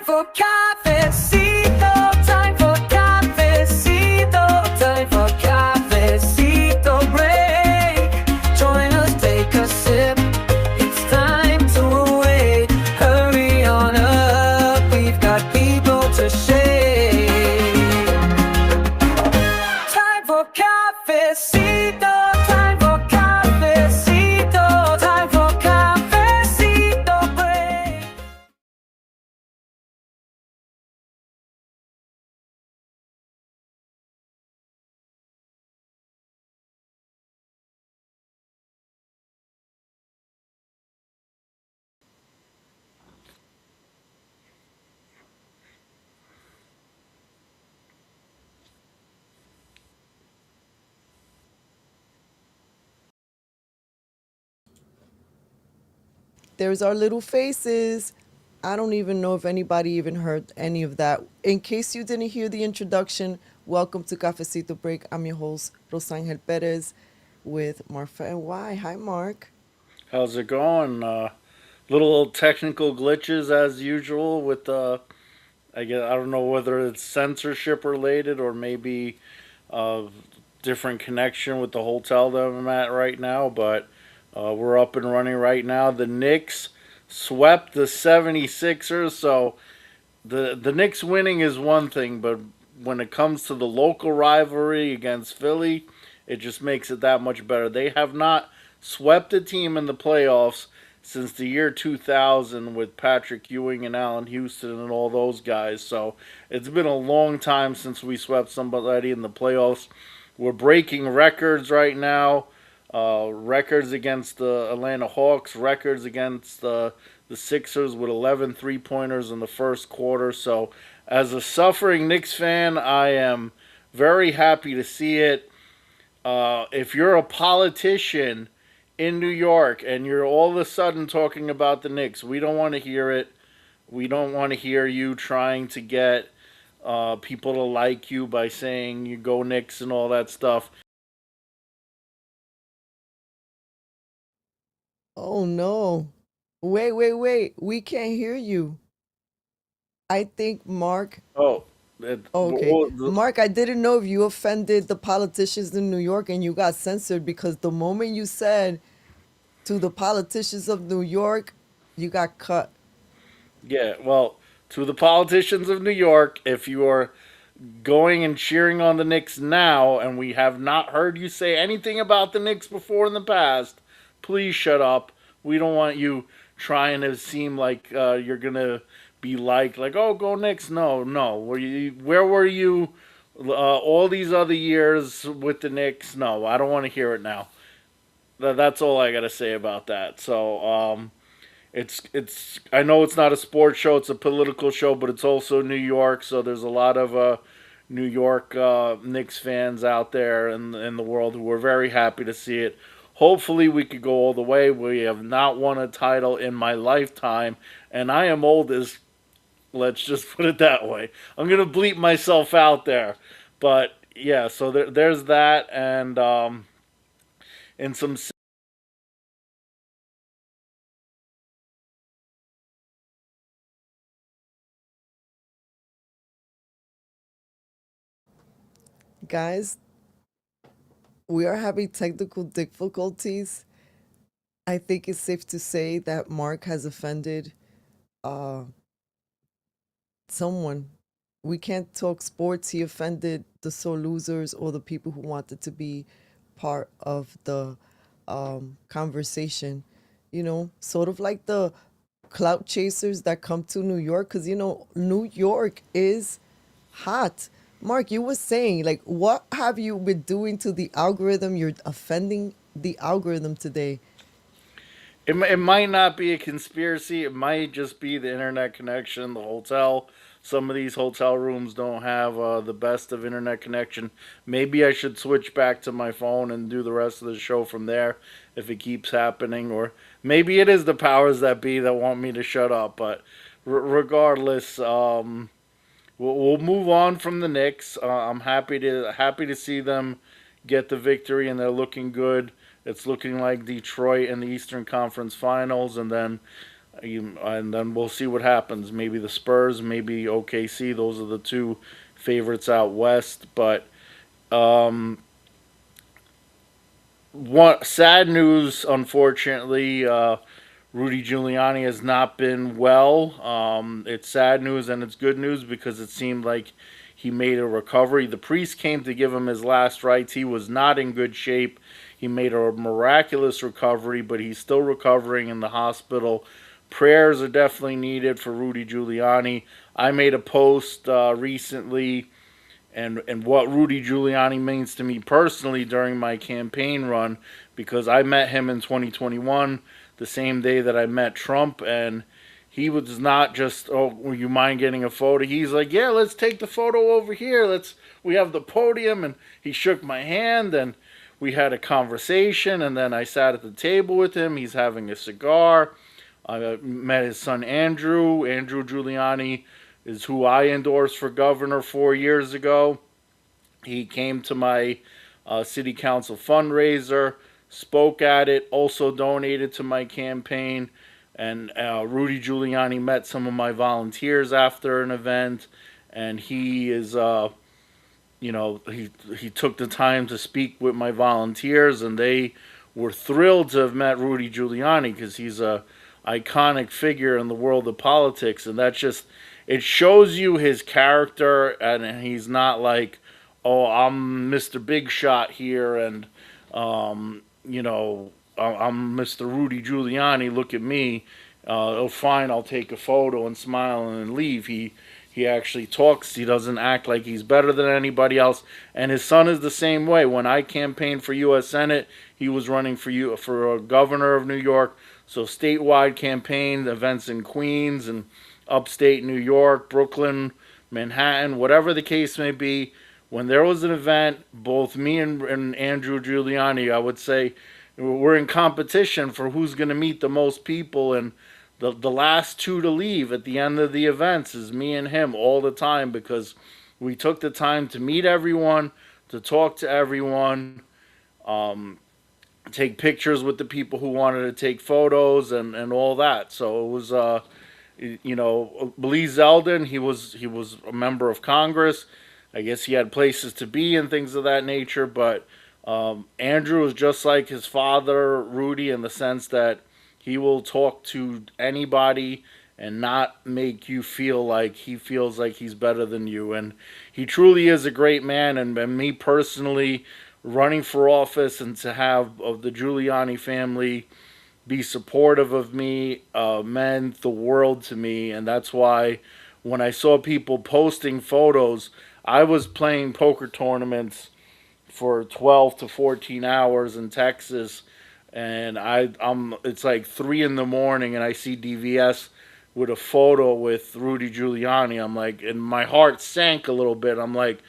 Time for cafecito, time for cafecito, time for cafecito break. Join us, take a sip. It's time to wait. Hurry on up, we've got people to shake. Time for cafecito, time for cafecito, time for cafecito break. There's our little faces. I don't even know if anybody even heard any of that. In case you didn't hear the introduction, welcome to Cafecito Break. I'm your host, Rosangel Pérez, with Marfa and Y. Hi, Mark. How's it going? Little technical glitches as usual with I guess I don't know whether it's censorship related or maybe a different connection with the hotel that I'm at right now, but we're up and running right now. The Knicks swept the 76ers, so the Knicks winning is one thing, but when it comes to the local rivalry against Philly, it just makes it that much better. They have not swept a team in the playoffs since the year 2000 with Patrick Ewing and Allen Houston and all those guys. So it's been a long time since we swept somebody in the playoffs. We're breaking records right now. Records against the Atlanta Hawks, records against the Sixers with 11 three-pointers in the first quarter. So as a suffering Knicks fan, I am very happy to see it. If you're a politician in New York and you're all of a sudden talking about the Knicks, we don't want to hear it. We don't want to hear you trying to get people to like you by saying you go Knicks and all that stuff. Oh, no. Wait. We can't hear you. I think Mark. Oh, Oh, okay. Mark, I didn't know if you offended the politicians in New York and you got censored because the moment you said to the politicians of New York, you got cut. yeah, well, to the politicians of New York, if you are going and cheering on the Knicks now, and we have not heard you say anything about the Knicks before in the past, please shut up. We don't want you trying to seem like you're gonna be like, oh, go Knicks. No, no. Where were you all these other years with the Knicks? No, I don't want to hear it now. That's all I gotta say about that. So, it's. I know it's not a sports show; it's a political show, but it's also New York. So there's a lot of New York Knicks fans out there in the world who are very happy to see it. Hopefully, we could go all the way. We have not won a title in my lifetime, and I am old as. Let's just put it that way. I'm gonna bleep myself out there, but yeah. So there's that, and in some. Guys, we are having technical difficulties. I think it's safe to say that Mark has offended uh, someone. We can't talk sports. He offended the sore losers or the people who wanted to be part of the conversation. Sort of like the clout chasers that come to New York, because New York is hot. Mark, you were saying, like, what have you been doing to the algorithm? You're offending the algorithm today. It might not be a conspiracy. It might just be the internet connection, the hotel. Some of these hotel rooms don't have the best of internet connection. Maybe I should switch back to my phone and do the rest of the show from there if it keeps happening. Or maybe it is the powers that be that want me to shut up. But regardless, we'll move on from the Knicks. I'm happy to see them get the victory, and they're looking good. It's looking like Detroit in the Eastern Conference Finals, and then And then we'll see what happens. Maybe the Spurs, maybe OKC. Those are the two favorites out west. But one sad news, unfortunately, Rudy Giuliani has not been well. It's sad news and it's good news because it seemed like he made a recovery. The priest came to give him his last rites. He was not in good shape. He made a miraculous recovery, but he's still recovering in the hospital. Prayers are definitely needed for Rudy Giuliani. I made a post recently and what Rudy Giuliani means to me personally during my campaign run, because I met him in 2021, the same day that I met Trump, and he was not just, oh, will you mind getting a photo? He's like, yeah, let's take the photo over here. We have the podium, and he shook my hand, and we had a conversation, and then I sat at the table with him. He's having a cigar. I met his son Andrew. Andrew Giuliani is who I endorsed for governor 4 years ago. He came to my city council fundraiser, spoke at it, also donated to my campaign. And Rudy Giuliani met some of my volunteers after an event, and he is, he took the time to speak with my volunteers, and they were thrilled to have met Rudy Giuliani because he's a iconic figure in the world of politics, and that's just, it shows you his character, and he's not like, oh, I'm Mr. Big Shot here, and I'm Mr. Rudy Giuliani, look at me. Oh, fine, I'll take a photo and smile and leave. He actually talks. He doesn't act like he's better than anybody else. And his son is the same way. When I campaigned for U.S. Senate, he was running for governor of New York. So statewide campaign events in Queens and upstate New York, Brooklyn, Manhattan, whatever the case may be. When there was an event, both me and Andrew Giuliani, I would say, we're in competition for who's going to meet the most people, and the last two to leave at the end of the events is me and him all the time, because we took the time to meet everyone, to talk to everyone, take pictures with the people who wanted to take photos and all that. So it was, Lee Zeldin, he was a member of Congress. I guess he had places to be and things of that nature, but Andrew is just like his father, Rudy, in the sense that he will talk to anybody and not make you feel like he feels like he's better than you. And he truly is a great man. And me personally, running for office and to have the Giuliani family be supportive of me meant the world to me. And that's why when I saw people posting photos, I was playing poker tournaments for 12 to 14 hours in Texas, and it's like 3 in the morning, and I see DVS with a photo with Rudy Giuliani. I'm like, and my heart sank a little bit. I'm like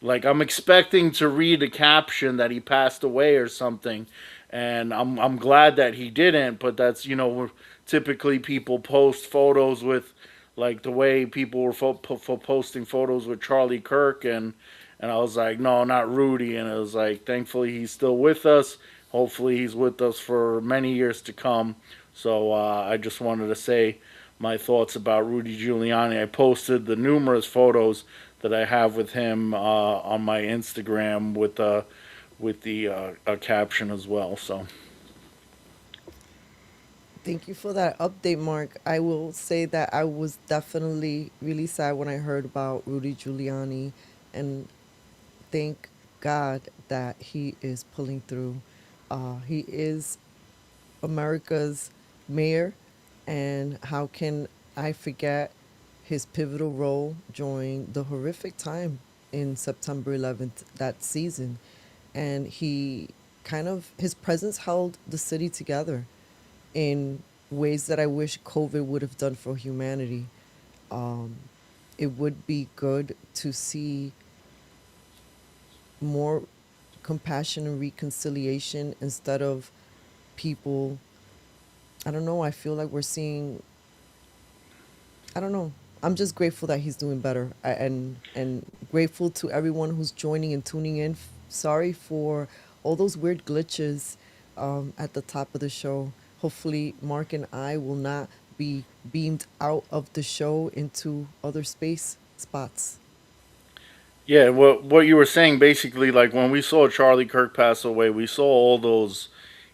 I'm expecting to read a caption that he passed away or something, and I'm glad that he didn't. But that's, typically people post photos with, like the way people were posting photos with Charlie Kirk, and I was like, no, not Rudy. And it was like, thankfully he's still with us. Hopefully he's with us for many years to come. So I just wanted to say my thoughts about Rudy Giuliani. I posted the numerous photos that I have with him on my Instagram with the caption as well. So Thank you for that update, Mark. I will say that I was definitely really sad when I heard about Rudy Giuliani, and thank God that he is pulling through. He is America's mayor, and how can I forget his pivotal role during the horrific time in September 11th, that season? And his presence held the city together in ways that I wish COVID would have done for humanity. It would be good to see more compassion and reconciliation instead of people. I don't know. I feel like we're seeing. I don't know. I'm just grateful that he's doing better, and grateful to everyone who's joining and tuning in. Sorry for all those weird glitches at the top of the show. Hopefully, Mark and I will not be beamed out of the show into other space spots. Yeah, what you were saying basically, like when we saw Charlie Kirk pass away, we saw all those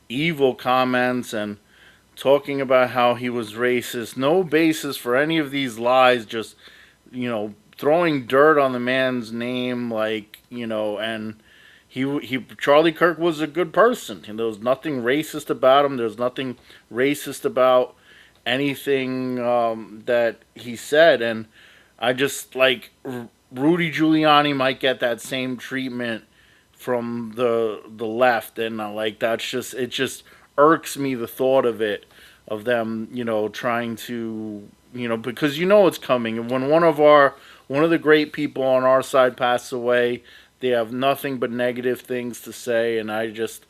evil comments and talking about how he was racist. No basis for any of these lies. Just throwing dirt on the man's name, and he Charlie Kirk was a good person. And there was nothing racist about him. There's nothing racist about anything that he said, and I just Rudy Giuliani might get that same treatment from the left, and that's just it. Just irks me the thought of it, of them, trying to, because it's coming. And when one of the great people on our side passes away, they have nothing but negative things to say, and I'll just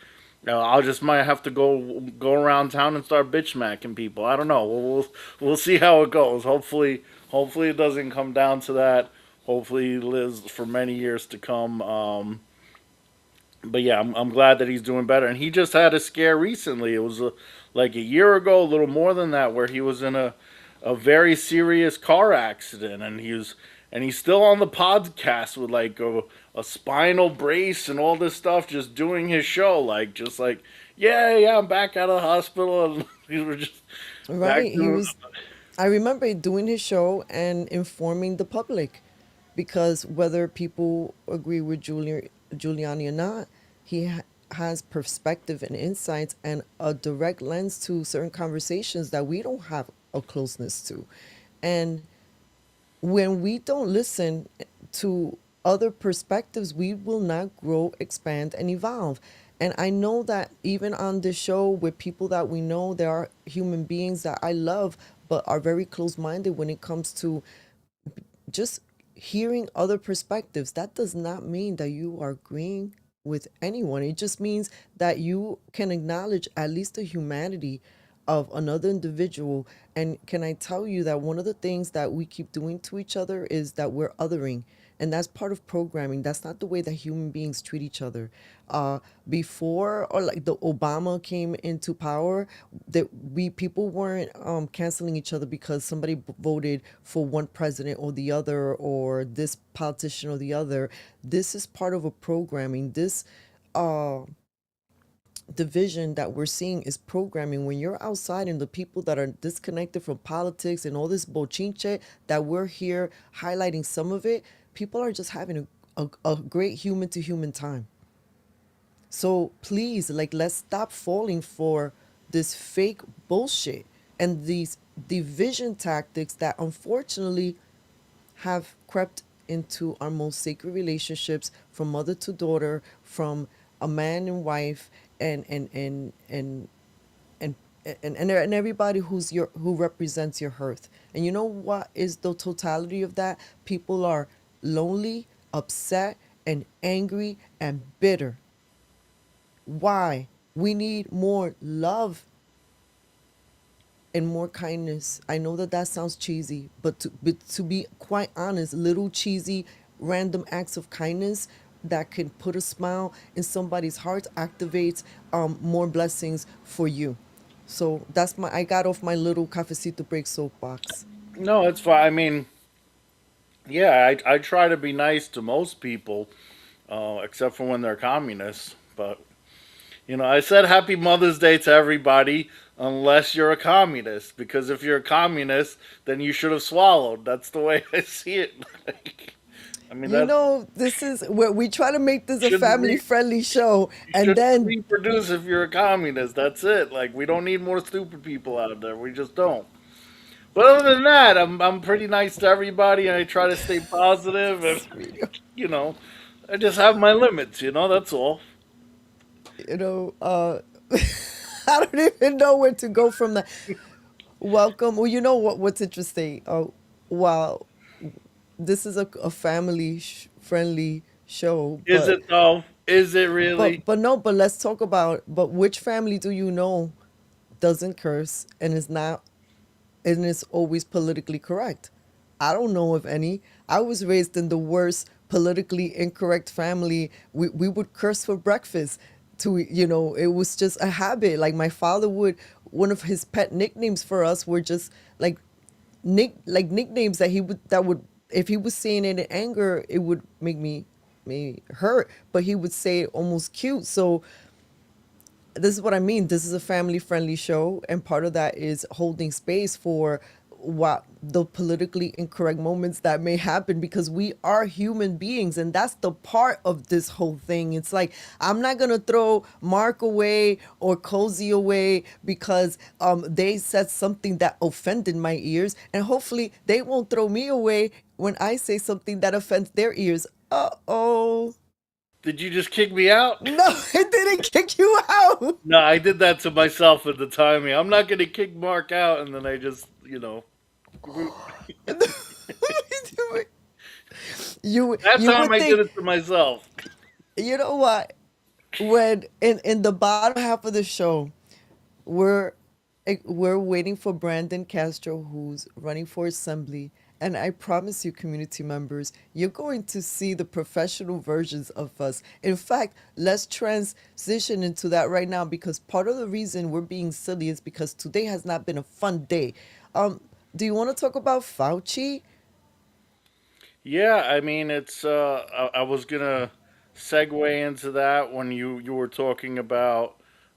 might have to go around town and start bitch smacking people. I don't know. We'll see how it goes. Hopefully it doesn't come down to that. Hopefully he lives for many years to come. But yeah, I'm glad that he's doing better. And he just had a scare recently. It was like a year ago, a little more than that, where he was in a very serious car accident, and he's still on the podcast with a spinal brace and all this stuff, just doing his show, yeah, I'm back out of the hospital, and we were just back Right. He to was, I remember doing his show and informing the public, because whether people agree with Giuliani or not, he has perspective and insights and a direct lens to certain conversations that we don't have a closeness to. And when we don't listen to other perspectives, we will not grow, expand, and evolve. And I know that even on this show with people that we know, there are human beings that I love, but are very close minded when it comes to just hearing other perspectives. That does not mean that you are agreeing with anyone. It just means that you can acknowledge at least the humanity of another individual. And can I tell you that one of the things that we keep doing to each other is that we're othering. And that's part of programming. That's not the way that human beings treat each other. Before, or like the Obama came into power, that we people weren't canceling each other because somebody voted for one president or the other, or this politician or the other. This is part of a programming. This uh, division that we're seeing is programming. When you're outside and the people that are disconnected from politics and all this bochinche that we're here highlighting some of it, people are just having a great human to human time. So please, let's stop falling for this fake bullshit and these division tactics that unfortunately have crept into our most sacred relationships, from mother to daughter, from a man and wife, and and everybody who represents your hearth. And you know what is the totality of that? People are lonely, upset, and angry and bitter. Why? We need more love and more kindness. I know that that sounds cheesy, but to be quite honest, little cheesy, random acts of kindness that can put a smile in somebody's heart activates more blessings for you. So I got off my little cafecito break soapbox. no, it's fine. I mean, yeah, I try to be nice to most people, except for when they're communists. But I said Happy Mother's Day to everybody, unless you're a communist. Because if you're a communist, then you should have swallowed. That's the way I see it. I mean, You that know, this is where we try to make this a shouldn't family re- friendly show, you and shouldn't then reproduce if you're a communist. That's it. We don't need more stupid people out there. We just don't. But other than that, I'm pretty nice to everybody, and I try to stay positive, and you know, I just have my limits. That's all. you know, I don't even know where to go from that. Welcome. Well, you know what's interesting? While this is a family friendly show, Is it though? Is it really? but no, but let's talk about, but which family do you know doesn't curse and is not, and is always politically correct? I don't know of any. I was raised in the worst politically incorrect family. We would curse for breakfast. It was just a habit. Like my father one of his pet nicknames for us were just like nicknames that would if he was saying it in anger, it would make me hurt, but he would say it almost cute. So this is what I mean. This is a family friendly show, and part of that is holding space for what the politically incorrect moments that may happen, because we are human beings, and that's the part of this whole thing. It's like, I'm not gonna throw Mark away or Kozi away because they said something that offended my ears, and hopefully they won't throw me away when I say something that offends their ears. Uh-oh. Did you just kick me out? No, it didn't kick you out. No, I did that to myself at the timing. I'm not going to kick Mark out, and then I just, You That's you how would I think, did it to myself. you know what? When in the bottom half of the show, we're we're waiting for Brandon Castro, who's running for assembly, and I promise you, community members, you're going to see the professional versions of us. In fact, let's transition into that right now, because part of the reason we're being silly is because today has not been a fun day. Do you want to talk about Fauci? Yeah, I mean, I was going to segue into that when you were talking about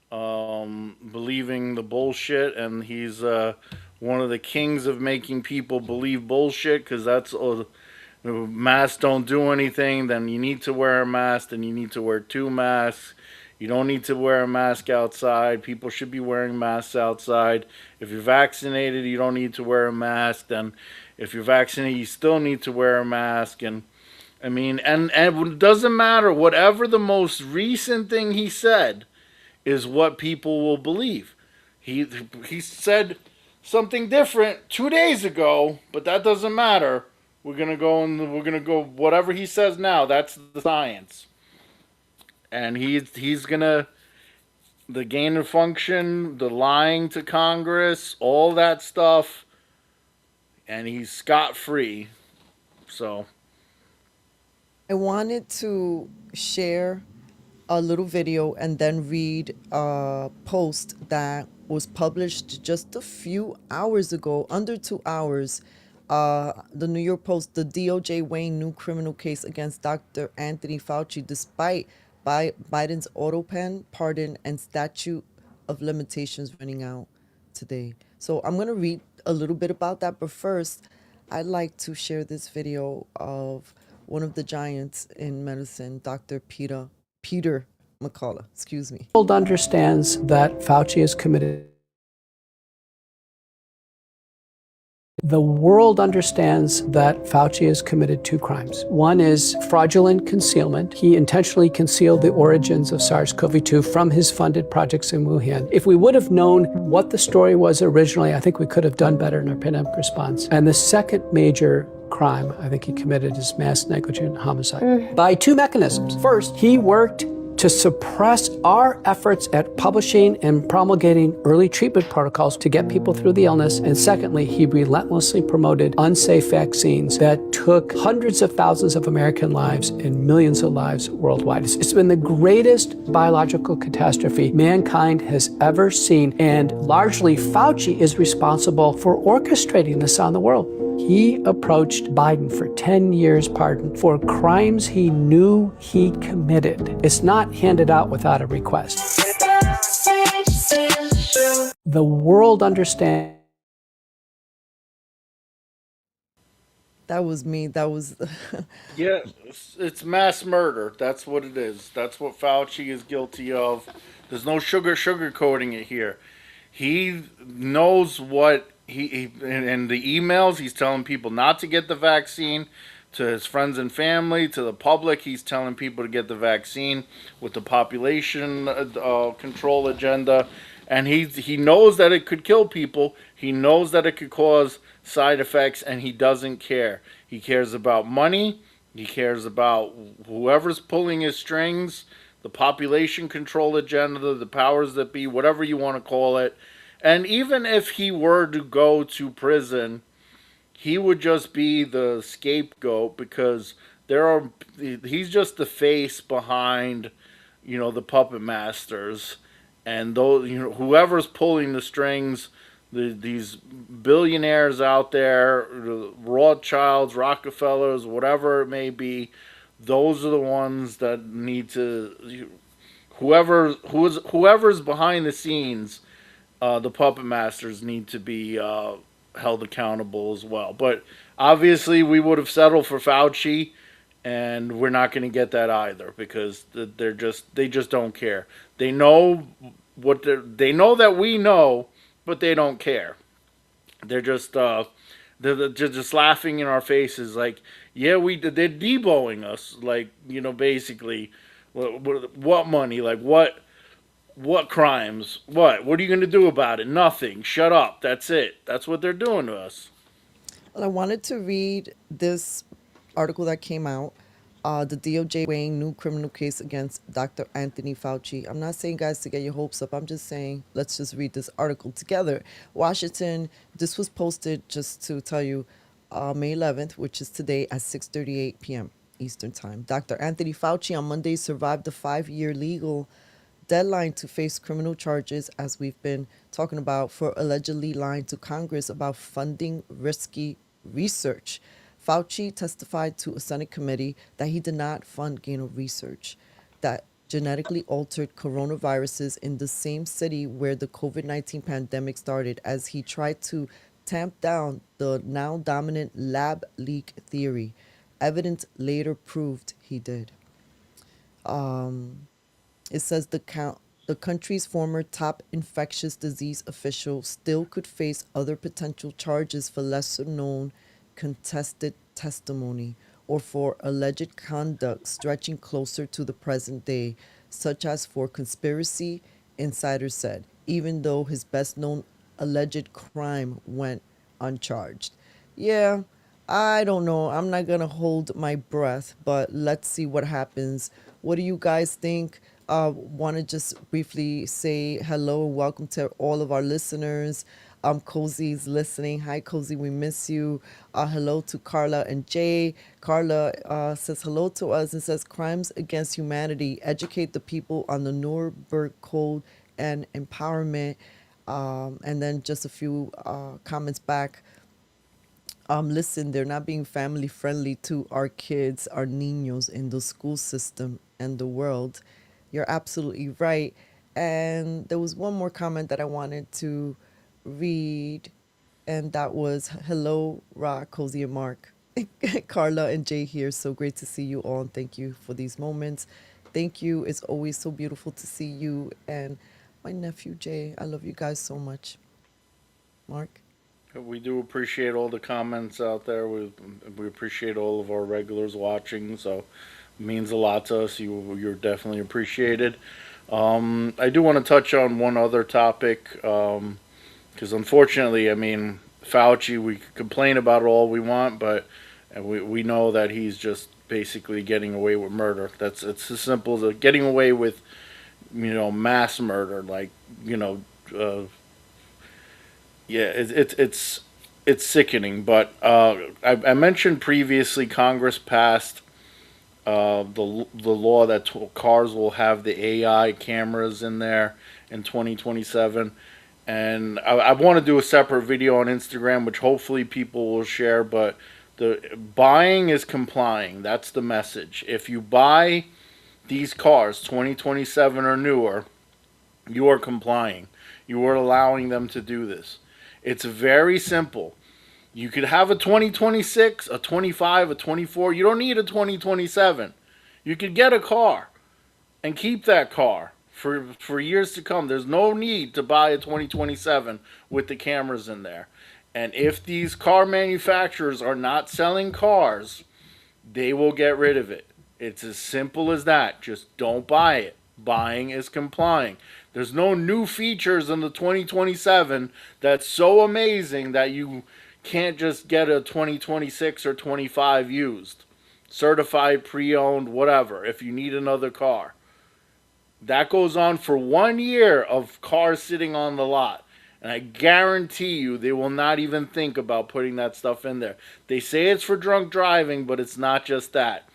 believing the bullshit, and he's one of the kings of making people believe bullshit, because masks don't do anything. Then you need to wear a mask, then you need to wear two masks. You don't need to wear a mask outside. People should be wearing masks outside. If you're vaccinated, you don't need to wear a mask. Then if you're vaccinated, you still need to wear a mask. And I mean, and it doesn't matter. Whatever the most recent thing he said is what people will believe. He said something different 2 days ago, but that doesn't matter. We're gonna go whatever he says now. That's the science, and he's gonna the gain of function, the lying to Congress, all that stuff, and he's scot free. So I wanted to share a little video and then read a post that was published just a few hours ago, under 2 hours. The New York Post: the DOJ weighing new criminal case against Dr. Anthony Fauci despite Biden's auto pen, pardon, and statute of limitations running out today. So I'm going to read a little bit about that, but first, I'd like to share this video of one of the giants in medicine, Dr. Peter McCullough, excuse me. The world understands that Fauci is committed. The world understands that Fauci has committed two crimes. One is fraudulent concealment. He intentionally concealed the origins of SARS-CoV-2 from his funded projects in Wuhan. If we would have known what the story was originally, I think we could have done better in our pandemic response. And the second major crime I think he committed is mass negligent homicide by two mechanisms. First, he worked to suppress our efforts at publishing and promulgating early treatment protocols to get people through the illness. And secondly, he relentlessly promoted unsafe vaccines that took hundreds of thousands of American lives and millions of lives worldwide. It's been the greatest biological catastrophe mankind has ever seen, and largely Fauci is responsible for orchestrating this on the world. He approached Biden for 10 years pardon for crimes he knew he committed. It's not handed out without a request. The world understands. That was me. That was. yeah, it's mass murder. That's what it is. That's what Fauci is guilty of. There's no sugarcoating it here. He knows what in the emails he's telling people not to get the vaccine. To his friends and family, to the public, he's telling people to get the vaccine with the population control agenda. And he knows that it could kill people. He knows that it could cause side effects, and he doesn't care. He cares about money. He cares about whoever's pulling his strings, the population control agenda, the powers that be, whatever you want to call it. And even if he were to go to prison, he would just be the scapegoat, because he's just the face behind, the puppet masters. And those, whoever's pulling the strings, these billionaires out there, Rothschilds, Rockefellers, whatever it may be, those are the ones that need to, whoever's behind the scenes, the puppet masters need to be held accountable as well. But obviously, we would have settled for Fauci, and we're not going to get that either because they just don't care. They know they know that we know, but they don't care. They're just they're just laughing in our faces, like, yeah, they're deboing us, like, basically, what money, like what crimes, what are you gonna do about it? Nothing. Shut up. That's it. That's what they're doing to us. Well, I wanted to read this article that came out. The DOJ weighing new criminal case against Dr. Anthony Fauci. I'm not saying, guys, to get your hopes up. I'm just saying, let's just read this article together. Washington, this was posted, just to tell you, May 11th, which is today at 6:38 p.m. Eastern Time. Dr. Anthony Fauci on Monday survived the 5-year legal deadline to face criminal charges, as we've been talking about, for allegedly lying to Congress about funding risky research. Fauci testified to a Senate committee that he did not fund gain of research that genetically altered coronaviruses in the same city where the COVID-19 pandemic started, as he tried to tamp down the now dominant lab leak theory. Evidence later proved he did. It says the country's former top infectious disease official still could face other potential charges for lesser known contested testimony or for alleged conduct stretching closer to the present day, such as for conspiracy, insiders said, even though his best known alleged crime went uncharged. Yeah, I don't know. I'm not going to hold my breath, but let's see what happens. What do you guys think? Want to just briefly say hello and welcome to all of our listeners. Kozi's listening. Hi, Kozi, we miss you. Hello to Carla and Jay. Carla says hello to us and says, crimes against humanity, educate the people on the Nuremberg Code and empowerment. And then just a few comments back. Listen, they're not being family friendly to our kids, our niños in the school system and the world. You're absolutely right. And there was one more comment that I wanted to read, and that was, hello, Ra, Kozi, and Mark. Carla and Jay here. So great to see you all, and thank you for these moments. Thank you. It's always so beautiful to see you and my nephew, Jay. I love you guys so much. Mark? We do appreciate all the comments out there. We appreciate all of our regulars watching, so it means a lot to us. You're definitely appreciated. I do want to touch on one other topic, because unfortunately, I mean, Fauci, we could complain about it all we want, but we know that he's just basically getting away with murder. It's as simple as getting away with, mass murder, like, yeah, it's sickening. But I mentioned previously, Congress passed the law that cars will have the AI cameras in there in 2027, and I want to do a separate video on Instagram, which hopefully people will share. But the buying is complying. That's the message. If you buy these cars 2027 or newer, you are complying. You are allowing them to do this. It's very simple. You could have a 2026, a 25, a 24. You don't need a 2027. You could get a car and keep that car for years to come. There's no need to buy a 2027 with the cameras in there. And if these car manufacturers are not selling cars, they will get rid of it. It's as simple as that. Just don't buy it. Buying is complying. There's no new features in the 2027 that's so amazing that you can't just get a 2026 or 25 used. Certified, pre-owned, whatever, if you need another car. That goes on for 1 year of cars sitting on the lot. And I guarantee you they will not even think about putting that stuff in there. They say it's for drunk driving, but it's not just that.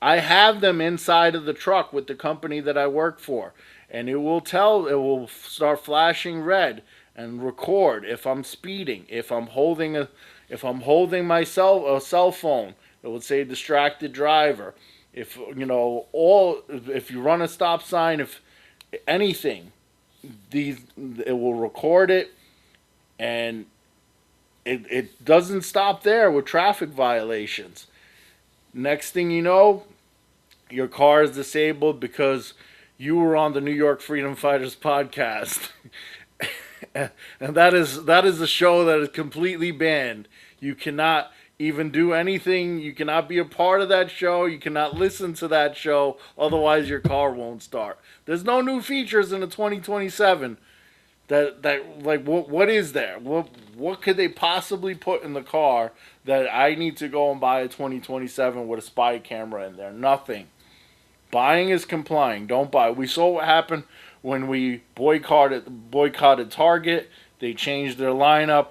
I have them inside of the truck with the company that I work for, and it will start flashing red and record if I'm speeding, if I'm holding a cell phone, it would say distracted driver. If if you run a stop sign, if anything, these it will record it, and it doesn't stop there with traffic violations. Next thing you know, your car is disabled because you were on the New York Freedom Fighters podcast. And that is a show that is completely banned. You cannot even do anything. You cannot be a part of that show. You cannot listen to that show. Otherwise, your car won't start. There's no new features in the 2027. That like what is there? What could they possibly put in the car that I need to go and buy a 2027 with a spy camera in there? Nothing. Buying is complying. Don't buy. We saw what happened when we boycotted Target. They changed their lineup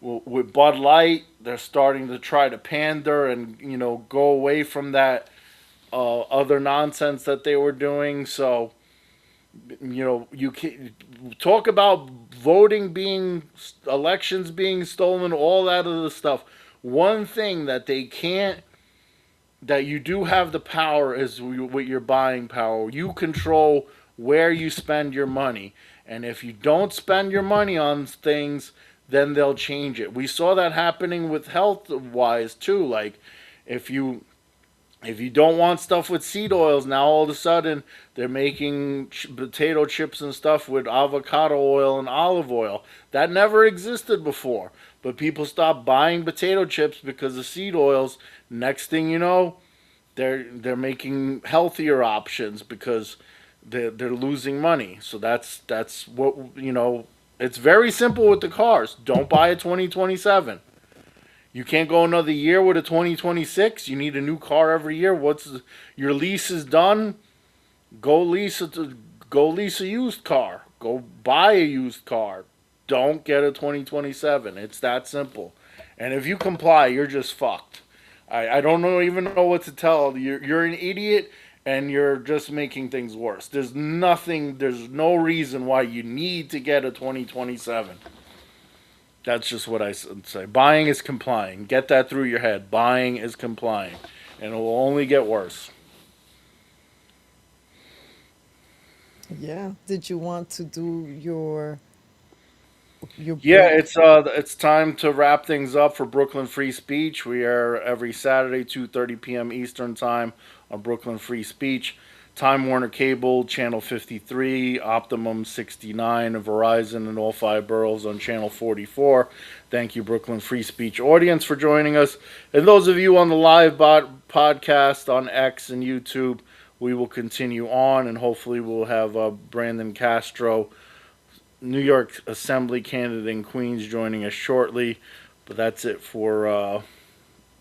with Bud Light. They're starting to try to pander and go away from that other nonsense that they were doing. So you can talk about elections being stolen, all that other stuff. One thing that they can't, that you do have the power is with your buying power. You control where you spend your money. And if you don't spend your money on things, then they'll change it. We saw that happening with health wise too. Like if you don't want stuff with seed oils, now all of a sudden they're making potato chips and stuff with avocado oil and olive oil. That never existed before. But people stopped buying potato chips because of seed oils. Next thing you know, they're making healthier options because they're losing money. So that's what it's very simple with the cars. Don't buy a 2027. You can't go another year with a 2026. You need a new car every year. Your lease is done? Go lease a used car. Go buy a used car. Don't get a 2027. It's that simple. And if you comply, you're just fucked. I don't even know what to tell. You're an idiot and you're just making things worse. There's no reason why you need to get a 2027. That's just what I say. Buying is complying. Get that through your head. Buying is complying. And it will only get worse. Yeah. Did you want to do your Yeah, break? it's time to wrap things up for Brooklyn Free Speech. We are every Saturday, 2:30 p.m. Eastern Time on Brooklyn Free Speech. Time Warner Cable, Channel 53, Optimum 69, Verizon, and all five boroughs on Channel 44. Thank you, Brooklyn Free Speech audience, for joining us. And those of you on the live podcast on X and YouTube, we will continue on, and hopefully we'll have Brandon Castro, New York Assembly candidate in Queens, joining us shortly. But that's it for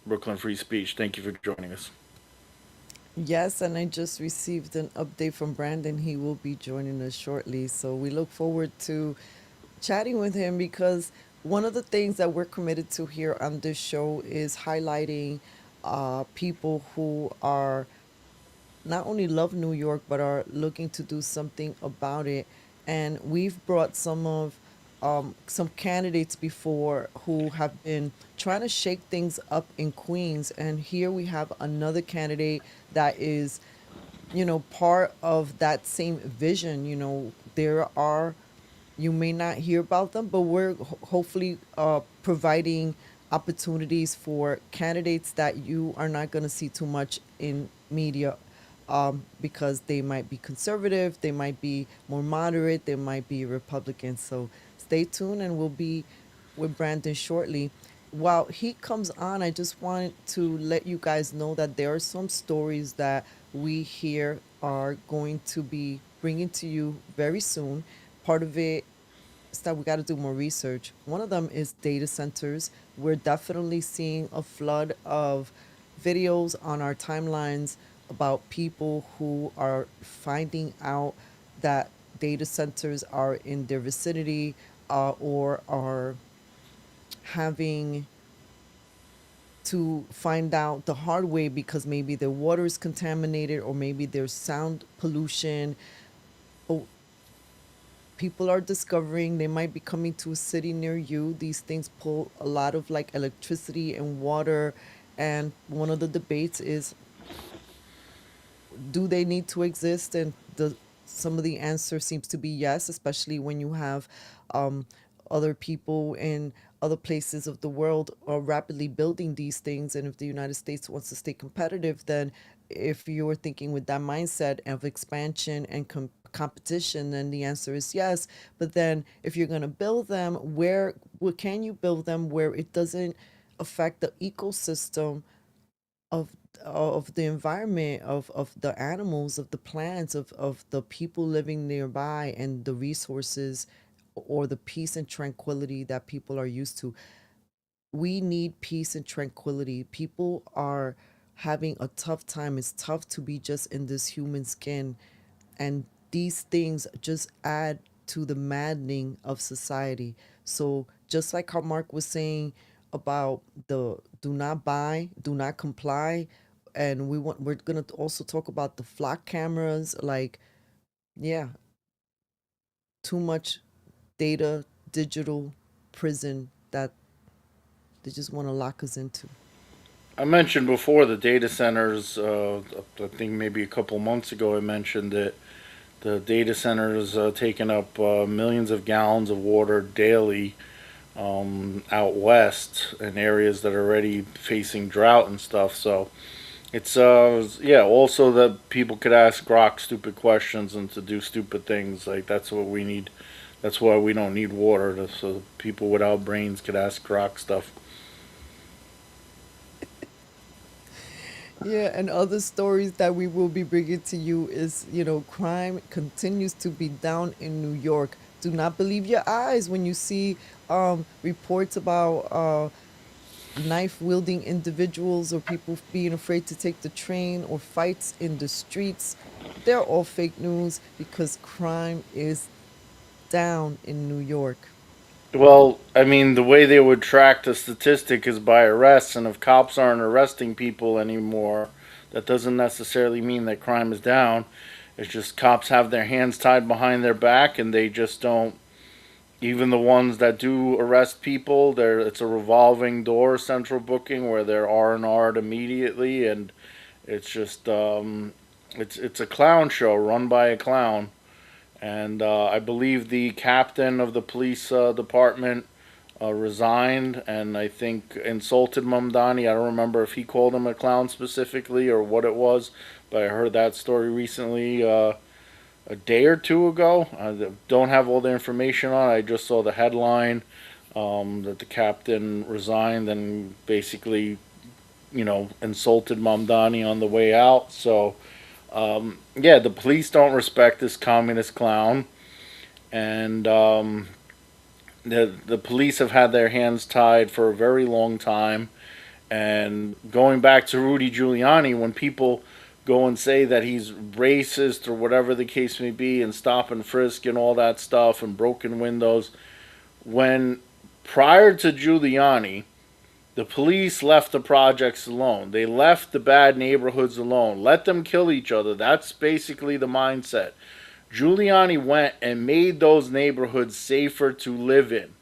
Brooklyn Free Speech. Thank you for joining us. Yes, and I just received an update from Brandon. He will be joining us shortly. So we look forward to chatting with him because one of the things that we're committed to here on this show is highlighting people who are not only love New York but are looking to do something about it. And we've brought some candidates before who have been trying to shake things up in Queens, and here we have another candidate that is part of that same vision. There are, you may not hear about them, but we're hopefully providing opportunities for candidates that you are not going to see too much in media, because they might be conservative, they might be more moderate, they might be Republican. So stay tuned, and we'll be with Brandon shortly. While he comes on, I just wanted to let you guys know that there are some stories that we here are going to be bringing to you very soon. Part of it is that we got to do more research. One of them is data centers. We're definitely seeing a flood of videos on our timelines about people who are finding out that data centers are in their vicinity, or are having to find out the hard way because maybe their water is contaminated or maybe there's sound pollution. Oh, people are discovering they might be coming to a city near you. These things pull a lot of like electricity and water. And one of the debates is, do they need to exist? And some of the answer seems to be yes, especially when you have other people in other places of the world are rapidly building these things. And if the United States wants to stay competitive, then if you're thinking with that mindset of expansion and competition, then the answer is yes. But then if you're going to build them, where can you build them where it doesn't affect the ecosystem of the environment, of the animals, of the plants, of the people living nearby, and the resources or the peace and tranquility that people are used to? We need peace and tranquility. People are having a tough time. It's tough to be just in this human skin, and these things just add to the maddening of society. So just like how Mark was saying about the do not buy, do not comply, and we're gonna also talk about the flock cameras. Like, yeah, too much data, digital prison that they just want to lock us into. I mentioned before the data centers. I think maybe a couple months ago I mentioned that the data centers taking up millions of gallons of water daily out west in areas that are already facing drought and stuff. So it's yeah. Also that people could ask Grok stupid questions and to do stupid things. Like that's what we need. That's why we don't need water. So people without brains could ask Grok stuff. Yeah, and other stories that we will be bringing to you is, crime continues to be down in New York. Do not believe your eyes when you see reports about knife wielding individuals or people being afraid to take the train or fights in the streets. They're all fake news because crime is down in New York. Well, I mean, the way they would track the statistic is by arrests, and if cops aren't arresting people anymore, that doesn't necessarily mean that crime is down. It's just cops have their hands tied behind their back, and they just don't. Even the ones that do arrest people, it's a revolving door central booking where they're R&R'd immediately, and it's just it's a clown show run by a clown. And I believe the captain of the police department resigned, and I think insulted Mamdani. I don't remember if he called him a clown specifically or what it was, but I heard that story recently, a day or two ago. I don't have all the information on it. I just saw the headline that the captain resigned and basically, insulted Mamdani on the way out. So yeah, the police don't respect this communist clown, and the police have had their hands tied for a very long time. And going back to Rudy Giuliani, when people go and say that he's racist or whatever the case may be, and stop and frisk and all that stuff and broken windows, when prior to Giuliani, the police left the projects alone. They left the bad neighborhoods alone. Let them kill each other. That's basically the mindset. Giuliani went and made those neighborhoods safer to live in.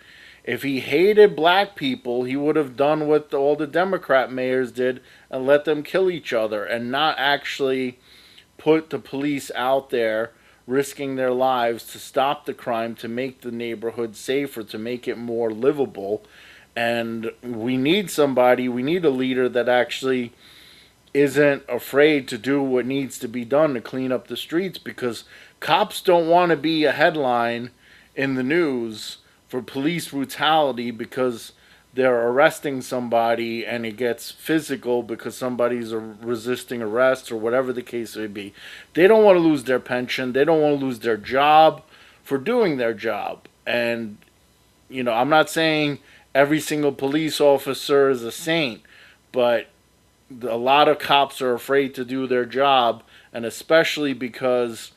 If he hated black people, he would have done what all the Democrat mayors did and let them kill each other and not actually put the police out there risking their lives to stop the crime, to make the neighborhood safer, to make it more livable. And we need we need a leader that actually isn't afraid to do what needs to be done to clean up the streets, because cops don't want to be a headline in the news for police brutality because they're arresting somebody and it gets physical because somebody's resisting arrest or whatever the case may be. They don't want to lose their pension. They don't want to lose their job for doing their job. And, I'm not saying every single police officer is a saint, but a lot of cops are afraid to do their job, and especially because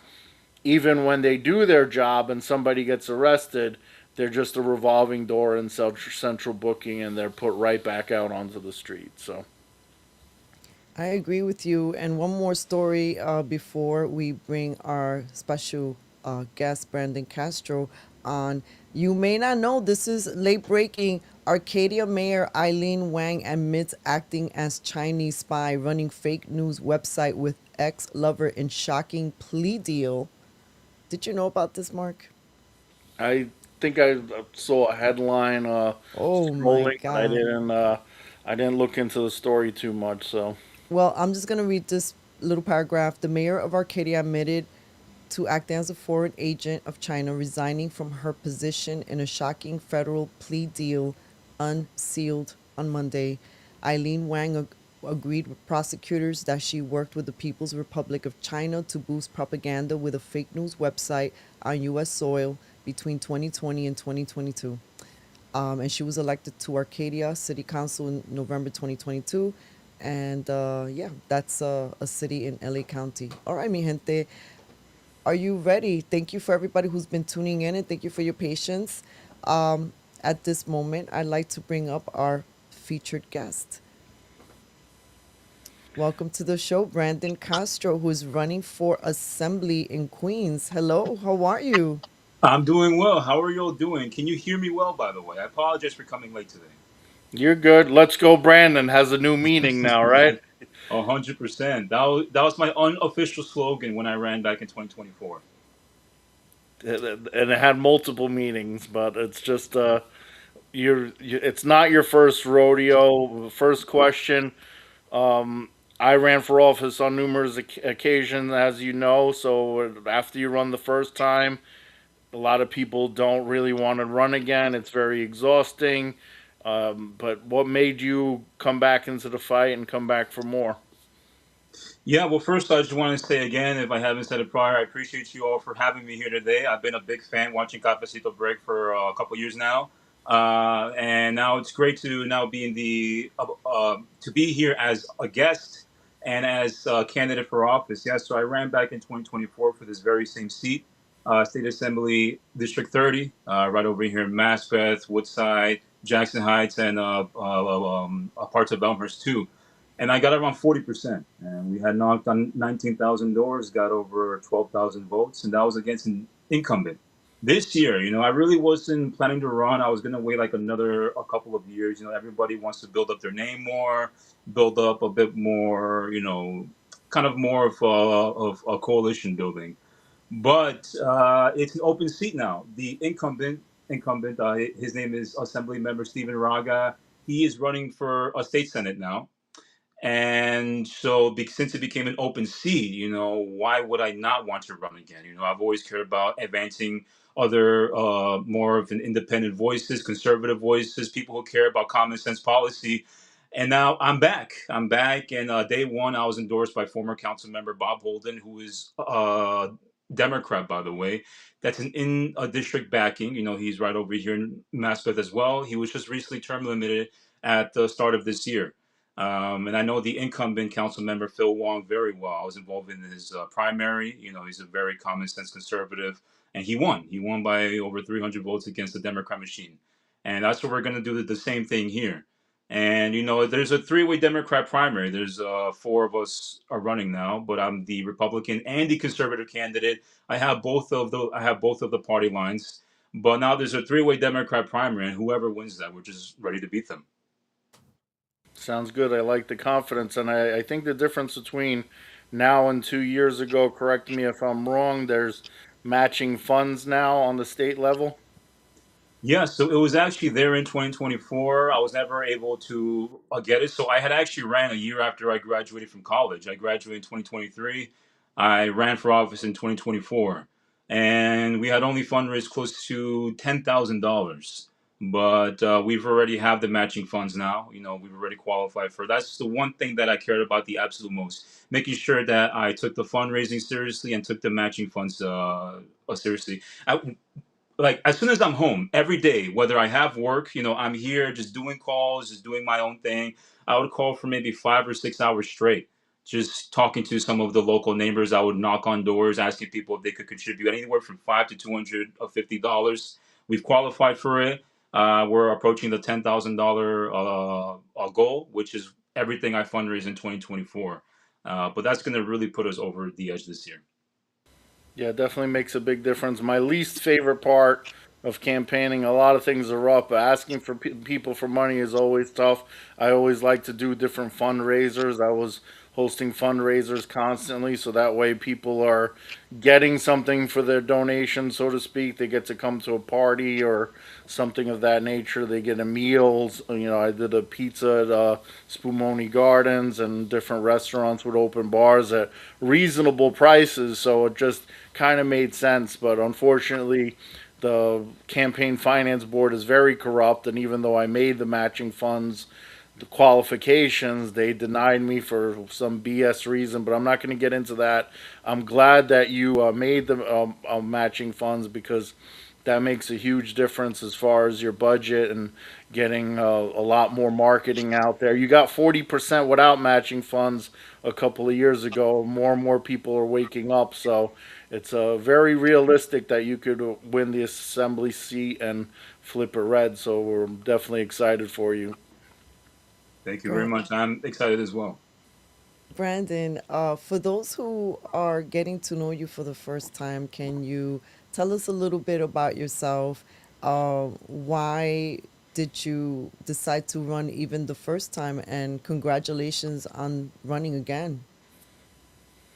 even when they do their job and somebody gets arrested, they're just a revolving door in central booking, and they're put right back out onto the street. So I agree with you. And one more story before we bring our special guest, Brandon Castro, on. You may not know, this is late breaking. Arcadia Mayor Eileen Wang admits acting as Chinese spy, running fake news website with ex-lover in shocking plea deal. Did you know about this, Mark? I think I saw a headline Oh my scrolling, but God. I didn't look into the story too much. So Well, I'm just going to read this little paragraph. The mayor of Arcadia admitted to acting as a foreign agent of China, resigning from her position in a shocking federal plea deal unsealed on Monday. Eileen Wang agreed with prosecutors that she worked with the People's Republic of China to boost propaganda with a fake news website on U.S. soil between 2020 and 2022. And she was elected to Arcadia City Council in November 2022. And yeah, that's a city in LA County. All right, mi gente. Are you ready? Thank you for everybody who's been tuning in, and thank you for your patience. At this moment, I'd like to bring up our featured guest. Welcome to the show, Brandon Castro, who is running for assembly in Queens. Hello, how are you? I'm doing well. How are y'all doing? Can you hear me well, by the way? I apologize for coming late today. you're good. Let's go, Brandon has a new meaning now, right? 100%. That was my unofficial slogan when I ran back in 2024. And it had multiple meanings, but it's just it's not your first rodeo. First question. I ran for office on numerous occasions, as you know. So after you run the first time, a lot of people don't really want to run again. It's very exhausting. But what made you come back into the fight and come back for more? Yeah, well, first, I just want to say again, if I haven't said it prior, I appreciate you all for having me here today. I've been a big fan watching Cafecito Break for a couple years now. And now it's great to now be in to be here as a guest and as a candidate for office. Yeah, so I ran back in 2024 for this very same seat, State Assembly District 30, right over here in Maspeth, Woodside, Jackson Heights, and parts of Elmhurst too, and I got around 40%. And we had knocked on 19,000 doors, got over 12,000 votes, and that was against an incumbent. This year, I really wasn't planning to run. I was going to wait like a couple of years. Everybody wants to build up their name more, build up a bit more, kind of more of a coalition building. But it's an open seat now. The incumbent, his name is Assembly Member Stephen Raga. He is running for a state senate now. And so, since it became an open seat, why would I not want to run again? I've always cared about advancing other, more of an independent voices, conservative voices, people who care about common sense policy. And now I'm back. I'm back. And day one, I was endorsed by former council member Bob Holden, who is a Democrat, by the way. That's in a district backing. He's right over here in Maspeth as well. He was just recently term limited at the start of this year. And I know the incumbent council member, Phil Wong, very well. I was involved in his primary. He's a very common sense conservative. And he won. He won by over 300 votes against the Democrat machine. And that's what we're going to do the same thing here. And, there's a three-way Democrat primary. There's four of us are running now, but I'm the Republican and the conservative candidate. I have both of the party lines. But now there's a three-way Democrat primary, and whoever wins that, we're just ready to beat them. Sounds good. I like the confidence, and I think the difference between now and 2 years ago, correct me if I'm wrong, there's matching funds now on the state level. Yeah, so it was actually there in 2024. I was never able to get it. So I had actually ran a year after I graduated from college. I graduated in 2023. I ran for office in 2024. And we had only fundraised close to $10,000. But we've already have the matching funds now. We've already qualified for. That's the one thing that I cared about the absolute most, making sure that I took the fundraising seriously and took the matching funds seriously. Like, as soon as I'm home every day, whether I have work, I'm here just doing calls, just doing my own thing. I would call for maybe 5 or 6 hours straight, just talking to some of the local neighbors. I would knock on doors, asking people if they could contribute anywhere from $5 to $250. we've qualified for it. We're approaching the $10,000 goal, which is everything I fundraise in 2024. But that's going to really put us over the edge this year. Yeah, it definitely makes a big difference. My least favorite part of campaigning, a lot of things are rough, but asking for people for money is always tough. I always like to do different fundraisers. I was hosting fundraisers constantly, so that way people are getting something for their donation, so to speak. They get to come to a party or something of that nature. They get a meals. You know, I did a pizza at Spumoni Gardens, and different restaurants would open bars at reasonable prices, so it just kind of made sense. But unfortunately, the campaign finance board is very corrupt, and even though I made the matching funds, the qualifications, they denied me for some BS reason, but I'm not going to get into that. I'm glad that you made the matching funds, because that makes a huge difference as far as your budget and getting a lot more marketing out there. You got 40% without matching funds a couple of years ago. More and more people are waking up, so it's very realistic that you could win the assembly seat and flip it red. So we're definitely excited for you. Thank you very much. I'm excited as well. Brandon, for those who are getting to know you for the first time, can you tell us a little bit about yourself? Why did you decide to run even the first time? And congratulations on running again.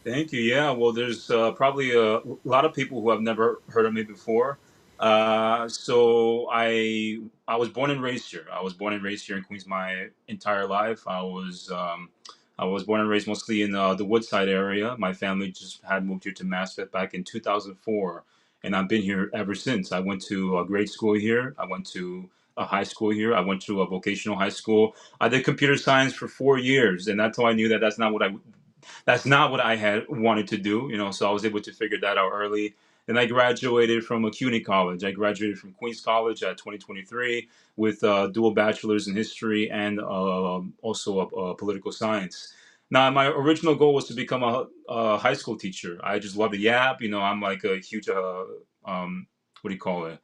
Thank you. Yeah, well, there's probably a lot of people who have never heard of me before. So I was born and raised here. I was born and raised here in Queens my entire life. I was born and raised mostly in the Woodside area. My family just had moved here to Massachusetts back in 2004, and I've been here ever since. I went to a grade school here. I went to a high school here. I went to a vocational high school. I did computer science for 4 years, and that's how I knew that that's not what I had wanted to do, you know, so I was able to figure that out early. Then I graduated from a CUNY college. I graduated from Queens College at 2023 with dual bachelor's in history and also political science. Now, my original goal was to become a high school teacher. I just love the yap. You know, I'm like a huge, what do you call it?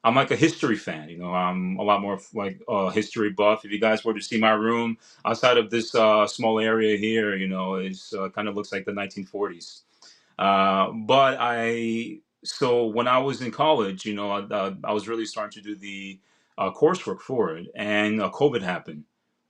I'm like a history fan, you know. I'm a lot more like a history buff. If you guys were to see my room outside of this small area here, you know, it's kind of looks like the 1940s. But so when I was in college, you know, I was really starting to do the coursework for it, and COVID happened.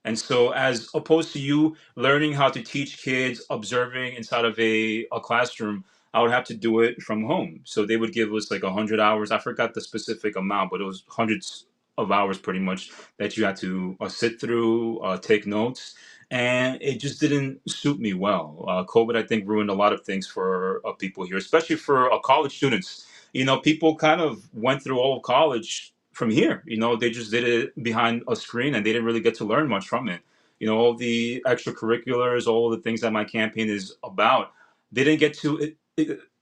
And so, as opposed to you learning how to teach kids, observing inside of a classroom, I would have to do it from home. So they would give us like 100 hours. I forgot the specific amount, but it was hundreds of hours pretty much that you had to sit through, take notes, and it just didn't suit me well. COVID, I think, ruined a lot of things for people here, especially for college students. You know, people kind of went through all of college from here. You know, they just did it behind a screen, and they didn't really get to learn much from it. You know, all the extracurriculars, all the things that my campaign is about, they didn't get to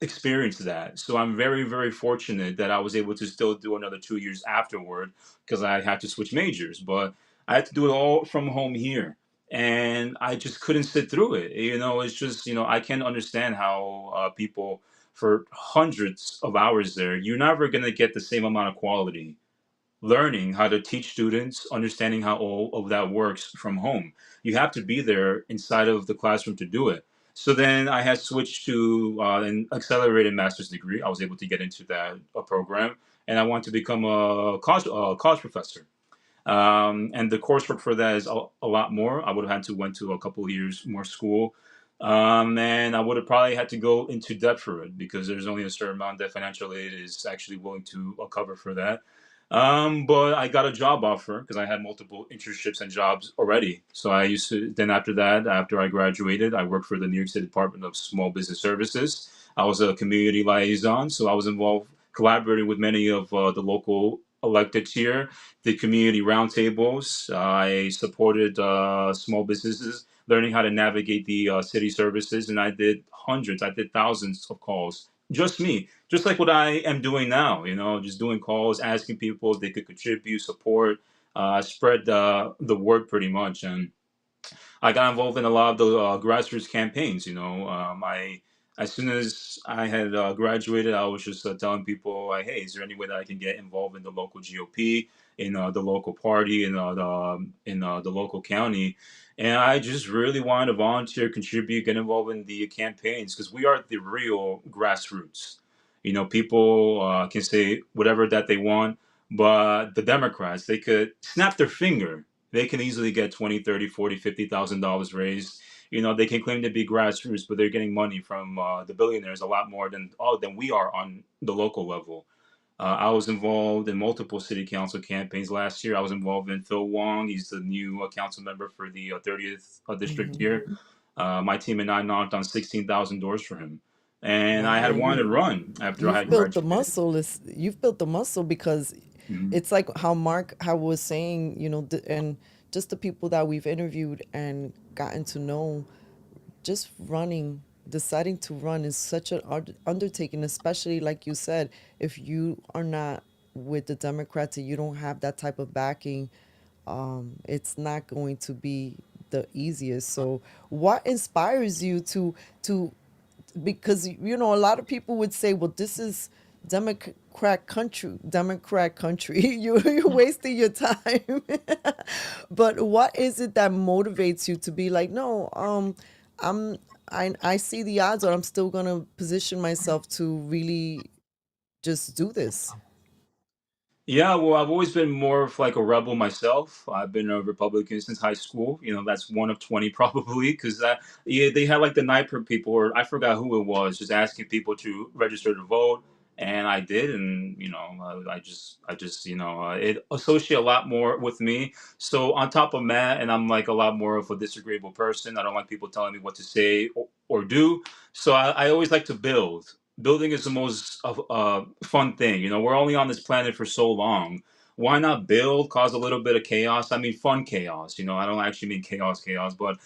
experience that. So I'm very, very fortunate that I was able to still do another 2 years afterward, because I had to switch majors. But I had to do it all from home here, and I just couldn't sit through it. You know, it's just, you know, I can't understand how people for hundreds of hours there, you're never going to get the same amount of quality learning how to teach students, understanding how all of that works from home. You have to be there inside of the classroom to do it. So then I had switched to an accelerated master's degree. I was able to get into that program, and I want to become a college professor. And the coursework for that is a lot more. I would have had to went to a couple of years more school, and I would have probably had to go into debt for it, because there's only a certain amount that financial aid is actually willing to cover for that. But I got a job offer because I had multiple internships and jobs already. So I used to, then after that, after I graduated, I worked for the New York City Department of Small Business Services. I was a community liaison, so I was involved collaborating with many of the local electeds here, the community roundtables. I supported small businesses learning how to navigate the city services, and I did thousands of calls. Just me, just like what I am doing now, you know, just doing calls, asking people if they could contribute, support, spread the word pretty much. And I got involved in a lot of the grassroots campaigns. You know, As soon as I had graduated, I was just telling people, like, hey, is there any way that I can get involved in the local GOP, in the local party, in the local county? And I just really wanted to volunteer, contribute, get involved in the campaigns because we are the real grassroots. People can say whatever that they want, but the Democrats, they could snap their finger. They can easily get 20, 30, 40, $50,000 raised. They can claim to be grassroots, but they're getting money from the billionaires a lot more than we are on the local level. I was involved in multiple city council campaigns last year. I was involved in Phil Wong. He's the new council member for the 30th district here. My team and I knocked on 16,000 doors for him. And I Wow, had wanted to run after I you've had built the graduated. muscle. You've built the muscle because Mhm. it's like how Mark how was saying, and just the people that we've interviewed and gotten to know, just running, deciding to run is such an undertaking, especially like you said, if you are not with the Democrats and you don't have that type of backing, it's not going to be the easiest. So, what inspires you to because a lot of people would say, well, this is democrat country. You're wasting your time. But what is it that motivates you to be like, no, i'm I see the odds, or I'm still gonna position myself to really just do this? Yeah, well, I've always been more of like a rebel myself. I've been a Republican since high school. That's one of 20 probably, because yeah, they had like the NIPER people, or I forgot who it was, just asking people to register to vote, and I did, and I just, it associate a lot more with me. So on top of that, and I'm like a lot more of a disagreeable person. I don't like people telling me what to say or do. So I always like to build. Building is the most fun thing. We're only on this planet for so long. Why not build, cause a little bit of chaos? I mean, fun chaos. I don't actually mean chaos, but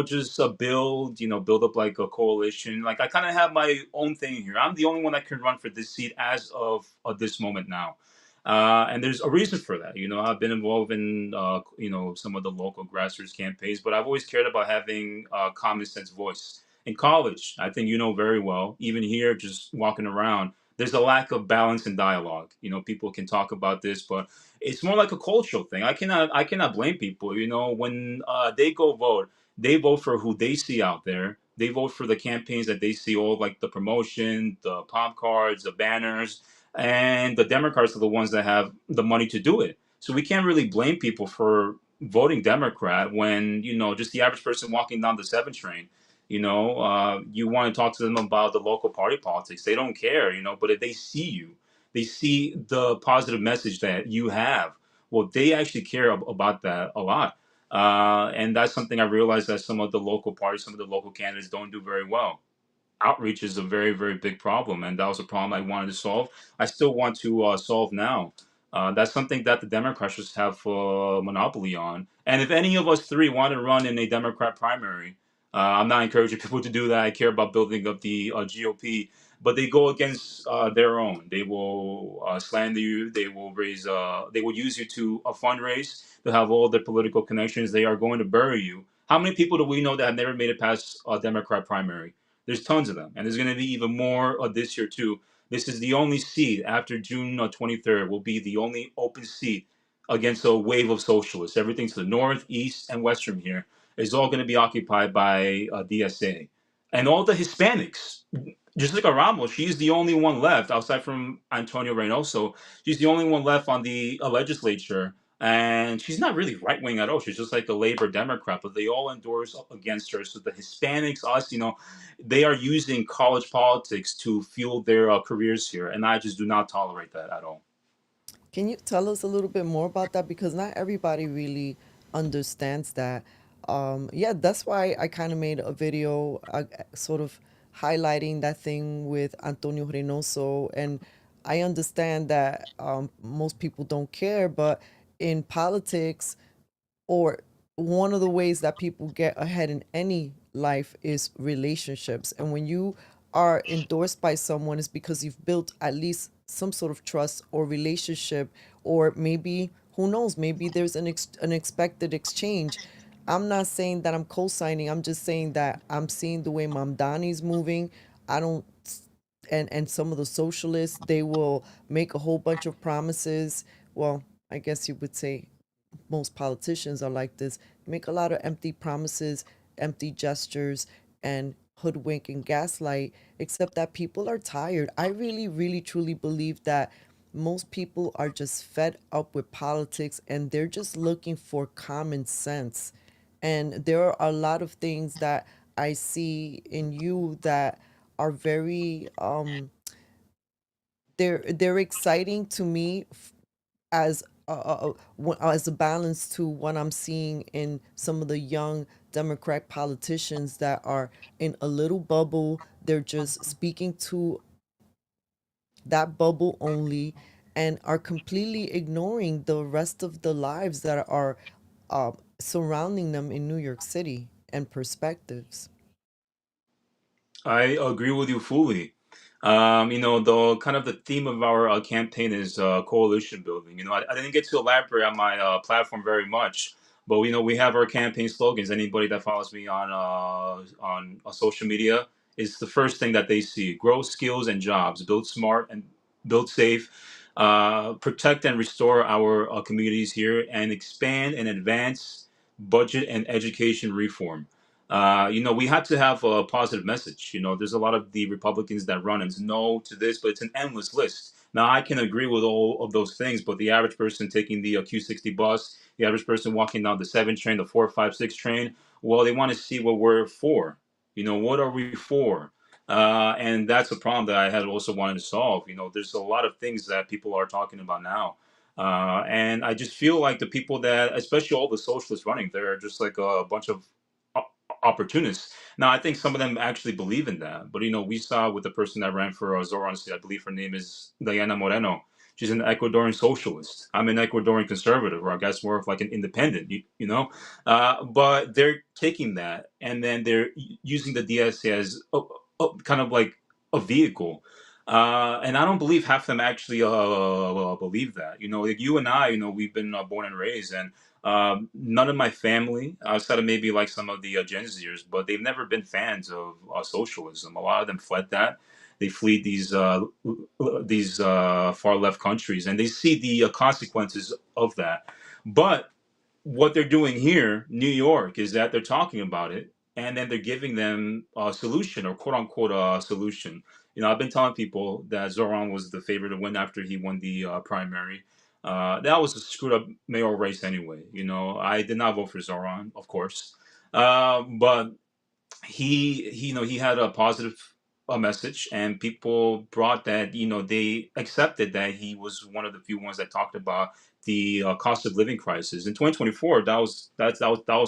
just build. Build up like a coalition. Like I kind of have my own thing here. I'm the only one that can run for this seat as of this moment now. And there's a reason for that. I've been involved in, some of the local grassroots campaigns, but I've always cared about having a common sense voice. In college, I think you know very well, even here, just walking around, there's a lack of balance and dialogue. People can talk about this, but it's more like a cultural thing. I cannot blame people. When they go vote, they vote for who they see out there. They vote for the campaigns that they see, all like the promotion, the pop cards, the banners, and the Democrats are the ones that have the money to do it. So we can't really blame people for voting Democrat when just the average person walking down the 7 train. You want to talk to them about the local party politics. They don't care. But if they see you, they see the positive message that you have. Well, they actually care about that a lot. And that's something I realized that some of the local parties, some of the local candidates don't do very well. Outreach is a very, very big problem, and that was a problem I wanted to solve. I still want to solve now. That's something that the Democrats just have monopoly on. And if any of us three want to run in a Democrat primary, I'm not encouraging people to do that. I care about building up the GOP, but they go against their own. They will slander you. They will raise. They will use you to fundraise. They'll have all their political connections. They are going to bury you. How many people do we know that have never made it past a Democrat primary? There's tons of them, and there's going to be even more this year too. This is the only seat after June 23rd. Will be the only open seat against a wave of socialists. Everything to the north, east, and west from here is all going to be occupied by DSA, and all the Hispanics. Jessica Ramos, she's the only one left outside from Antonio Reynoso. She's the only one left on the legislature, and she's not really right wing at all. She's just like a labor Democrat, but they all endorse against her. So the Hispanics, us, they are using college politics to fuel their careers here, and I just do not tolerate that at all. Can you tell us a little bit more about that? Because not everybody really understands that. Yeah, that's why I kind of made a video sort of highlighting that thing with Antonio Reynoso. And I understand that most people don't care, but in politics, or one of the ways that people get ahead in any life is relationships. And when you are endorsed by someone, it's because you've built at least some sort of trust or relationship, or maybe, who knows, maybe there's an unexpected exchange. I'm not saying that I'm co-signing. I'm just saying that I'm seeing the way Mamdani's moving. I don't, and some of the socialists, they will make a whole bunch of promises. Well, I guess you would say most politicians are like this, make a lot of empty promises, empty gestures, and hoodwink and gaslight, except that people are tired. I really, really, truly believe that most people are just fed up with politics and they're just looking for common sense. And there are a lot of things that I see in you that are very they're exciting to me as as a balance to what I'm seeing in some of the young Democrat politicians that are in a little bubble. They're just speaking to that bubble only and are completely ignoring the rest of the lives that are surrounding them in New York City and perspectives. I agree with you fully. The kind of the theme of our campaign is coalition building. I didn't get to elaborate on my platform very much, but we have our campaign slogans. Anybody that follows me on social media is the first thing that they see: grow skills and jobs, build smart and build safe, protect and restore our communities here, and expand and advance budget and education reform. We had to have a positive message. There's a lot of the Republicans that run and no to this, but it's an endless list. Now, I can agree with all of those things, but the average person taking the Q60 bus, the average person walking down the 7 train, the 456 train, well, they want to see what we're for. What are we for? And that's a problem that I had also wanted to solve. There's a lot of things that people are talking about now. And I just feel like the people that, especially all the socialists running, they're just like a bunch of opportunists. Now, I think some of them actually believe in that, but we saw with the person that ran for Zoran, I believe her name is Diana Moreno. She's an Ecuadorian socialist. I'm an Ecuadorian conservative, or I guess more of like an independent. But they're taking that and then they're using the DSA as kind of like a vehicle. And I don't believe half of them actually believe that. Like you and I, we've been born and raised, and none of my family, outside of maybe like some of the Gen Zers, but they've never been fans of socialism. A lot of them fled that. They flee these far left countries, and they see the consequences of that. But what they're doing here, New York, is that they're talking about it, and then they're giving them a solution, or quote unquote a solution. I've been telling people that Zoran was the favorite to win after he won the primary. That was a screwed up mayoral race anyway. I did not vote for Zoran, of course, but he had a positive message, and people brought that. They accepted that he was one of the few ones that talked about the cost of living crisis in 2024. That was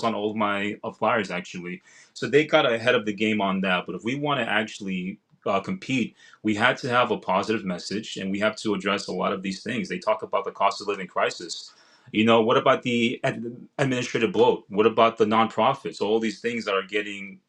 on all of my flyers actually. So they got ahead of the game on that. But if we want to actually compete, we had to have a positive message, and we have to address a lot of these things. They talk about the cost of living crisis. What about the administrative bloat? What about the nonprofits? All these things that are getting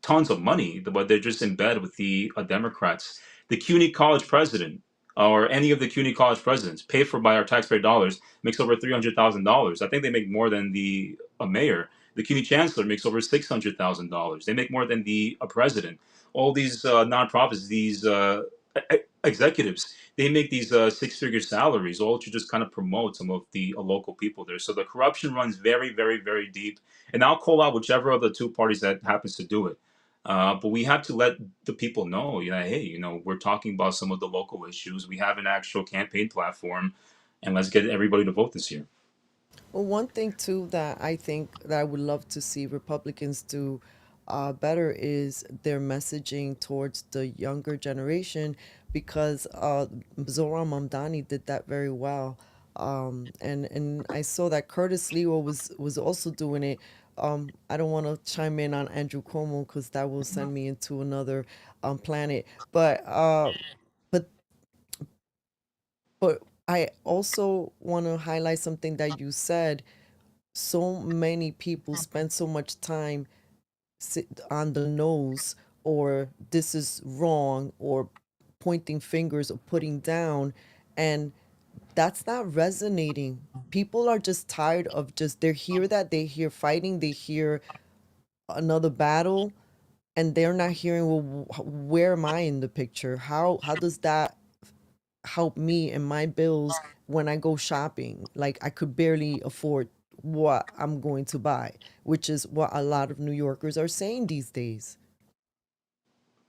tons of money, but they're just in bed with the Democrats. The CUNY college president, or any of the CUNY college presidents, paid for by our taxpayer dollars, makes over $300,000. I think they make more than the mayor. The CUNY chancellor makes over $600,000. They make more than the president. All these nonprofits, these executives, they make these six-figure salaries, all to just kind of promote some of the local people there. So the corruption runs very, very, very deep. And I'll call out whichever of the two parties that happens to do it. But we have to let the people know, hey, we're talking about some of the local issues. We have an actual campaign platform, and let's get everybody to vote this year. Well, one thing too that I think that I would love to see Republicans do better is their messaging towards the younger generation, because Zohran Mamdani did that very well. And I saw that Curtis Lewa was also doing it. I don't want to chime in on Andrew Cuomo because that will send me into another planet. But but I also want to highlight something that you said. So many people spend so much time on the nose, or this is wrong, or pointing fingers or putting down, and that's not resonating. People are just tired of just, they hear fighting, they hear another battle, and they're not hearing, well, where am I in the picture? How does that help me and my bills when I go shopping? Like, I could barely afford what I'm going to buy, which is what a lot of New Yorkers are saying these days.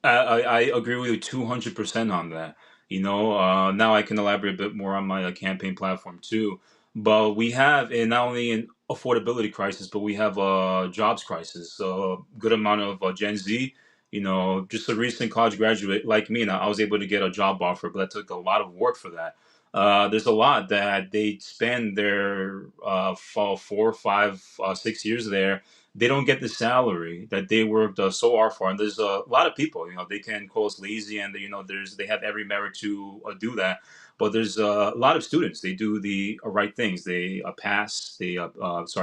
I agree with you 200% on that. Now I can elaborate a bit more on my campaign platform too. But we have not only an affordability crisis, but we have a jobs crisis. So a good amount of Gen Z, just a recent college graduate like me, and I was able to get a job offer, but that took a lot of work for that. There's a lot that they spend their 4, 5, 6 years there. They don't get the salary that they worked so hard for. And there's a lot of people, they can call us lazy, and they have every merit to do that. But there's a lot of students. They do the right things. They pass. They pass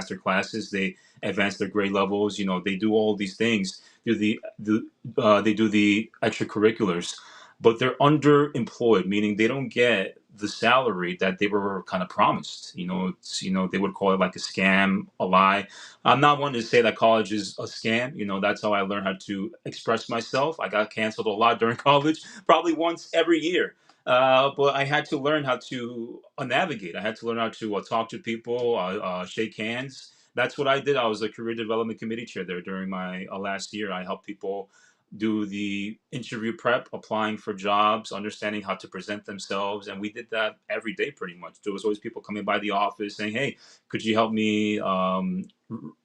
their classes. They advance their grade levels. They do all these things. They do the extracurriculars, but they're underemployed, meaning they don't get the salary that they were kind of promised. They would call it like a scam, a lie. I'm not one to say that college is a scam. That's how I learned how to express myself. I got canceled a lot during college, probably once every year. But I had to learn how to navigate. I had to learn how to talk to people, shake hands. That's what I did. I was a career development committee chair there during my last year. I helped people do the interview prep, applying for jobs, understanding how to present themselves. And we did that every day pretty much. There was always people coming by the office saying, hey, could you help me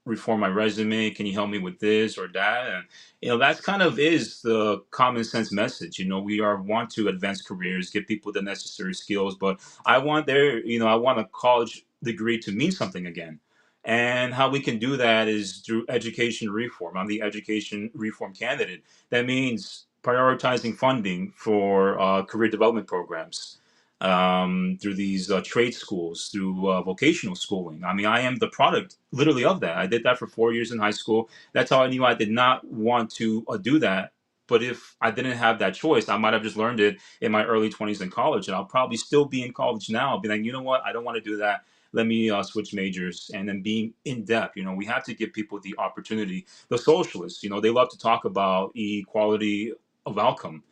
reform my resume? Can you help me with this or that? And, that's kind of is the common sense message. We want to advance careers, give people the necessary skills, but I want I want a college degree to mean something again. And how we can do that is through education reform. I'm the education reform candidate. That means prioritizing funding for career development programs through these trade schools, through vocational schooling. I mean, I am the product literally of that. I did that for 4 years in high school. That's how I knew I did not want to do that. But if I didn't have that choice, I might have just learned it in my early 20s in college. And I'll probably still be in college now. I'll be like, you know what? I don't want to do that. Let me switch majors. And then being in depth, we have to give people the opportunity. The socialists, they love to talk about equality of outcome.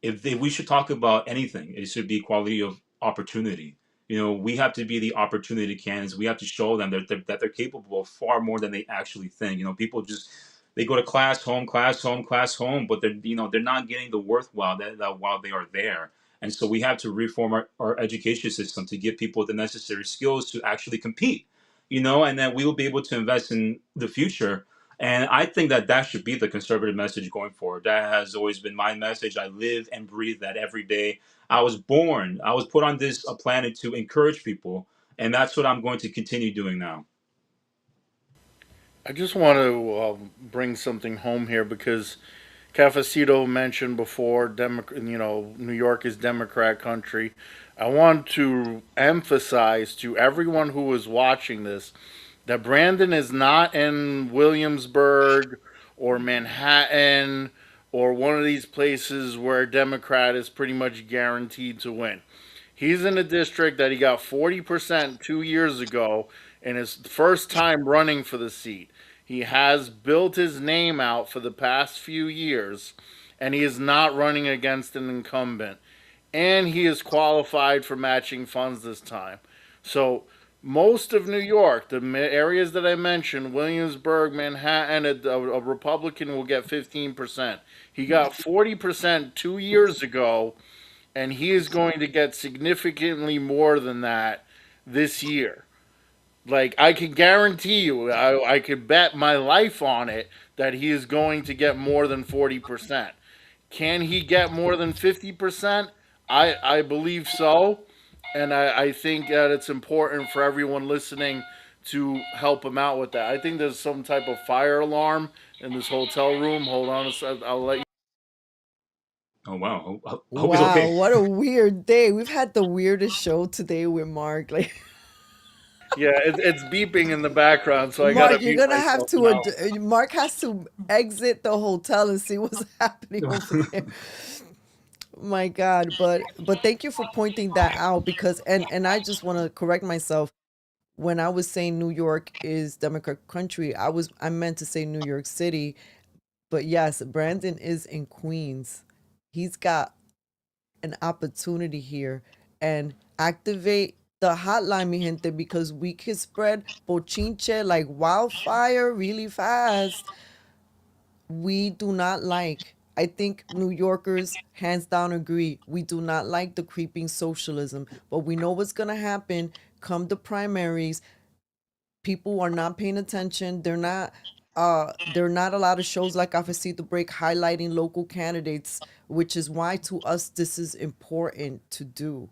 We should talk about anything, it should be equality of opportunity. We have to be the opportunity candidates. We have to show them that they're capable of far more than they actually think. People just they go to class, home, class, home, class, home, but they're not getting the worthwhile that while they are there. And so we have to reform our education system to give people the necessary skills to actually compete. And then we will be able to invest in the future. And I think that should be the conservative message going forward. That has always been my message. I live and breathe that every day. I was put on this planet to encourage people, and that's what I'm going to continue doing now. I just want to bring something home here because Cafecito mentioned before, New York is Democrat country. I want to emphasize to everyone who is watching this that Brandon is not in Williamsburg or Manhattan or one of these places where a Democrat is pretty much guaranteed to win. He's in a district that he got 40% 2 years ago in his first time running for the seat. He has built his name out for the past few years, and he is not running against an incumbent. And he is qualified for matching funds this time. So, most of New York, the areas that I mentioned, Williamsburg, Manhattan, a Republican will get 15%. He got 40% 2 years ago, and he is going to get significantly more than that this year. Like, I can guarantee you, I could bet my life on it that he is going to get more than 40%. Can he get more than 50%? I believe so. And I think that it's important for everyone listening to help him out with that. I think there's some type of fire alarm in this hotel room. Hold on a sec. I'll let you. Oh wow! I hope he's Wow, okay. what a weird day. We've had the weirdest show today with Mark. Like, Yeah, it's beeping in the background, so I gotta Mark, you're mute gonna have myself to. now. Mark has to exit the hotel and see what's happening over there. My God, but thank you for pointing that out, because and I just want to correct myself. When I was saying New York is Democrat country, I meant to say New York City. But yes, Brandon is in Queens. He's got an opportunity here, and activate the hotline, mi gente, because we can spread bochinche like wildfire really fast. We do not like, I think New Yorkers hands down agree, we do not like the creeping socialism, but we know what's going to happen come the primaries. People are not paying attention. There are not a lot of shows like Cafecito Break highlighting local candidates, which is why to us this is important to do.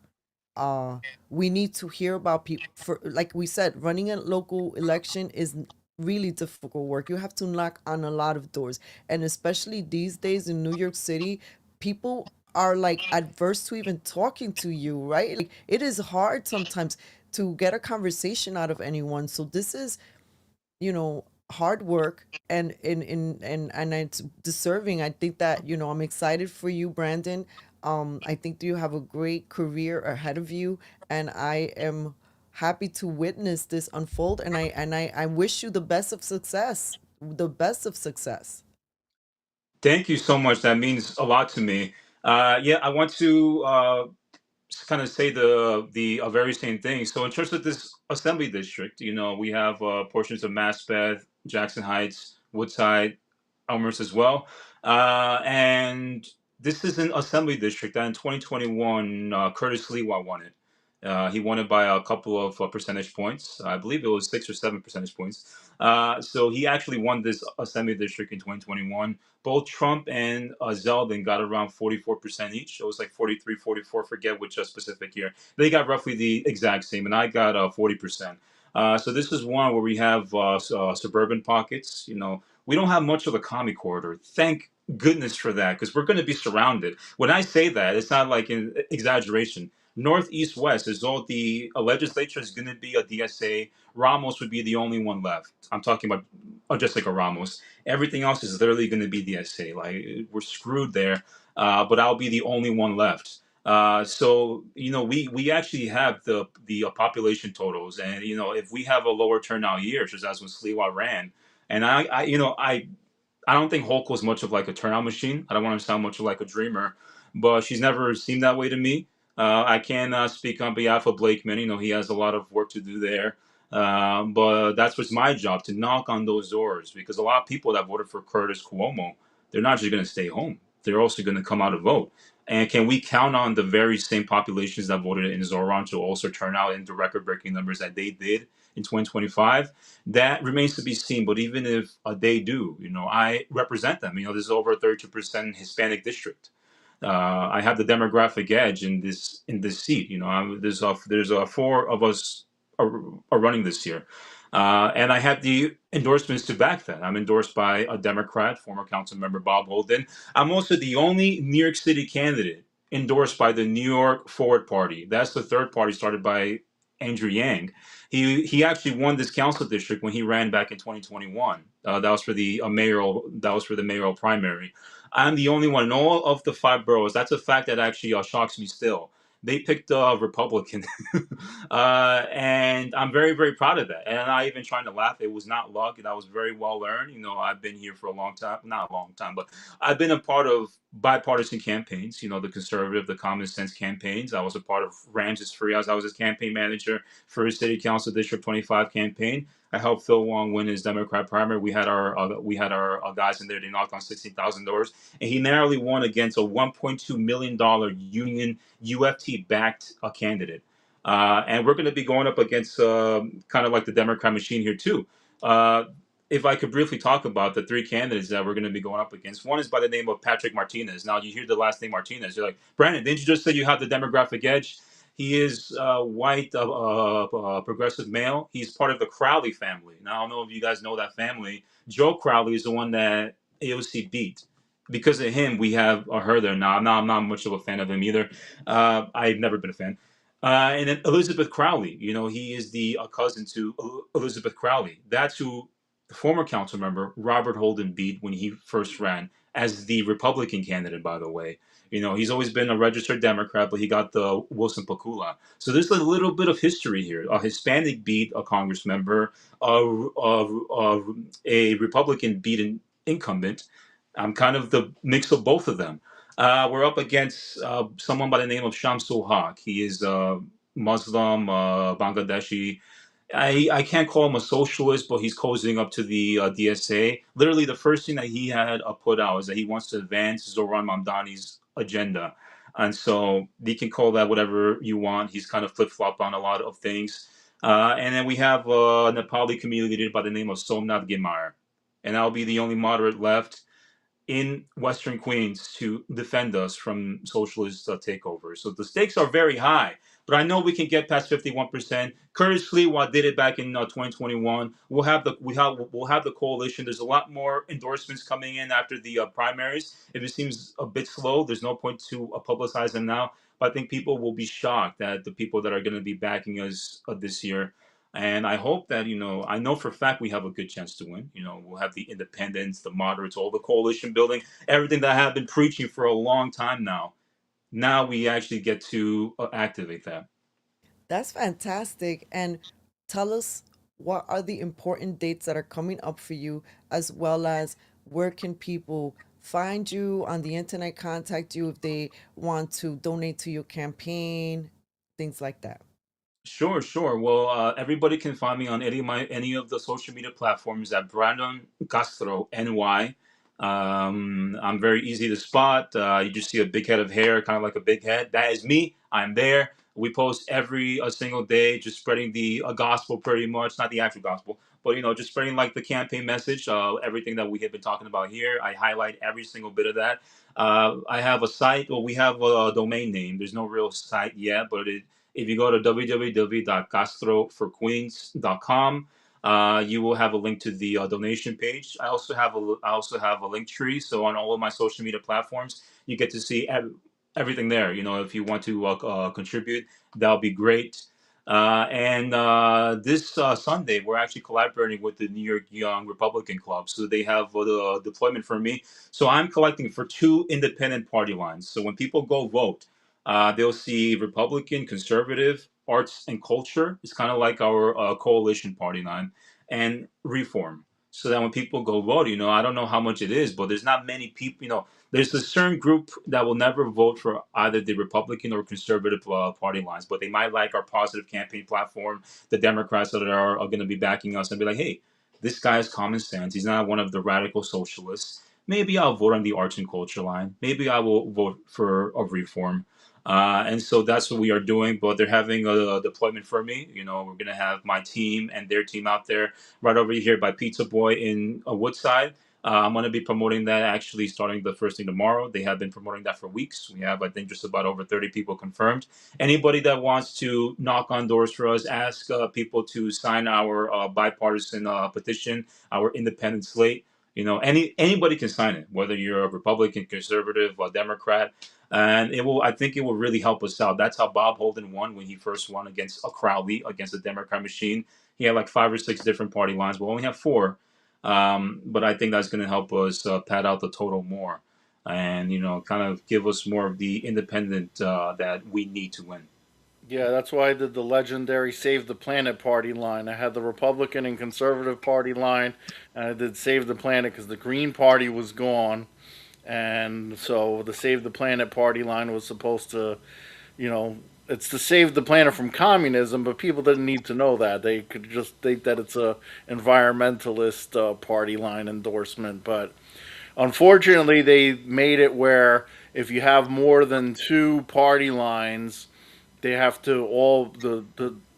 We need to hear about people. For like we said, running a local election is really difficult work. You have to knock on a lot of doors, and especially these days in New York City, people are like adverse to even talking to you, right? Like it is hard sometimes to get a conversation out of anyone. So this is, hard work, and it's deserving. I think that, I'm excited for you, Brandon. I think that you have a great career ahead of you, and I am happy to witness this unfold, and I wish you the best of success. The best of success. Thank you so much. That means a lot to me. Yeah, I want to kind of say the very same thing. So in terms of this assembly district, we have portions of Maspeth, Jackson Heights, Woodside, Elmhurst as well, and this is an assembly district that in 2021 Curtis Lewa won it. He won it by a couple of percentage points. I believe it was 6 or 7 percentage points. So he actually won this assembly district in 2021. Both Trump and Zeldin got around 44% each. It was like 43, 44, forget which specific year. They got roughly the exact same, and I got 40%. So this is one where we have suburban pockets. We don't have much of a commie corridor. Thank goodness for that, because we're going to be surrounded. When I say that, it's not like an exaggeration. North, east, west is all the legislature is going to be a DSA. Ramos would be the only one left. I'm talking about Jessica Ramos. Everything else is literally going to be DSA. Like we're screwed there, but I'll be the only one left. So we actually have the population totals, and if we have a lower turnout year, such as when Sliwa ran, and I don't think Hulk was much of like a turnout machine. I don't want to sound much like a dreamer, but she's never seemed that way to me. I can speak on behalf of Blakeman. He has a lot of work to do there. But that's what's my job, to knock on those doors, because a lot of people that voted for Curtis Cuomo, they're not just going to stay home. They're also going to come out and vote. And can we count on the very same populations that voted in Zoran to also turn out in the record-breaking numbers that they did in 2025? That remains to be seen. But even if they do, I represent them. This is over a 32% Hispanic district. I have the demographic edge in this seat. There's four of us are running this year, and I have the endorsements to back that. I'm endorsed by a Democrat, former council member Bob Holden. I'm also the only New York City candidate endorsed by the New York Forward Party. That's the third party started by Andrew Yang. He actually won this council district when he ran back in 2021. That was for the mayoral. That was for the mayoral primary. I'm the only one in all of the 5 boroughs. That's a fact that actually shocks me still. They picked a Republican, and I'm very, very proud of that. And I'm even trying to laugh. It was not luck. That was very well earned. I've been here for a long time. Not a long time, but I've been a part of bipartisan campaigns. The conservative, the common sense campaigns. I was a part of Ramses Frias. I was his campaign manager for his city council district 25 campaign. I helped Phil Wong win his Democrat primary. We had our guys in there. They knocked on $16,000, and he narrowly won against a $1.2 million union UFT-backed candidate. And we're going to be going up against kind of like the Democrat machine here too. If I could briefly talk about the three candidates that we're going to be going up against, one is by the name of Patrick Martinez. Now, you hear the last name Martinez, you're like, Brandon, didn't you just say you have the demographic edge? He is white, progressive male. He's part of the Crowley family. Now, I don't know if you guys know that family. Joe Crowley is the one that AOC beat. Because of him, we have her there now. I'm not much of a fan of him either. I've never been a fan. And then Elizabeth Crowley, he is the cousin to Elizabeth Crowley. That's who the former council member Robert Holden beat when he first ran as the Republican candidate, by the way. He's always been a registered Democrat, but he got the Wilson Pakula. So there's a little bit of history here. A Hispanic beat a Congress member, a Republican beat an incumbent. I'm kind of the mix of both of them. We're up against someone by the name of Shamsul Haq. He is Muslim, Bangladeshi. I can't call him a socialist, but he's cozying up to the DSA. Literally, the first thing that he had put out is that he wants to advance Zoran Mamdani's agenda. And so you can call that whatever you want. He's kind of flip flop on a lot of things. And then we have a Nepali community leader by the name of Somnath Gimar. And I'll be the only moderate left in Western Queens to defend us from socialist takeover. So the stakes are very high, but I know we can get past 51%. Curtis Sliwa did it back in 2021. We'll have the coalition. There's a lot more endorsements coming in after the primaries. If it seems a bit slow, there's no point to publicize them now. But I think people will be shocked at the people that are going to be backing us this year. And I hope that, I know for a fact we have a good chance to win. We'll have the independents, the moderates, all the coalition building, everything that I have been preaching for a long time now. Now we actually get to activate that. That's fantastic. And tell us, what are the important dates that are coming up for you, as well as where can people find you on the internet, contact you if they want to donate to your campaign, things like that. Sure, sure. Well, everybody can find me on any of the social media platforms at Brandon Castro NY. I'm very easy to spot. You just see a big head of hair, kind of like a big head. That is me. I'm there. We post every single day, just spreading the gospel, pretty much, not the actual gospel, but just spreading like the campaign message. Everything that we have been talking about here, I highlight every single bit of that. I have a site. Well, we have a domain name. There's no real site yet, but if you go to www.castroforqueens.com, you will have a link to the donation page. I also have a link tree. So on all of my social media platforms, you get to see everything there. If you want to contribute, that'll be great. And this Sunday, we're actually collaborating with the New York Young Republican Club. So they have the deployment for me. So I'm collecting for 2 independent party lines. So when people go vote, they'll see Republican, conservative, arts and culture. It's kind of like our coalition party line, and reform. So that when people go vote, I don't know how much it is, but there's not many people. There's a certain group that will never vote for either the Republican or conservative party lines, but they might like our positive campaign platform. The Democrats that are going to be backing us and be like, hey, this guy has common sense. He's not one of the radical socialists. Maybe I'll vote on the arts and culture line. Maybe I will vote for a reform. And so that's what we are doing. But they're having a deployment for me. We're going to have my team and their team out there right over here by Pizza Boy in Woodside. I'm going to be promoting that actually starting the first thing tomorrow. They have been promoting that for weeks. We have, I think, just about over 30 people confirmed. Anybody that wants to knock on doors for us, ask people to sign our bipartisan petition, our independent slate. Anybody can sign it, whether you're a Republican, conservative, or Democrat. And I think it will really help us out. That's how Bob Holden won when he first won against a Crowley, against the Democrat machine. He had like 5 or 6 different party lines. We only have 4. But I think that's going to help us pad out the total more and, kind of give us more of the independent that we need to win. Yeah, that's why I did the legendary Save the Planet party line. I had the Republican and Conservative party line, and I did Save the Planet because the Green Party was gone. And so the Save the Planet party line was supposed to, it's to save the planet from communism, but people didn't need to know that. They could just think that it's a environmentalist party line endorsement. But unfortunately, they made it where if you have more than 2 party lines, they have to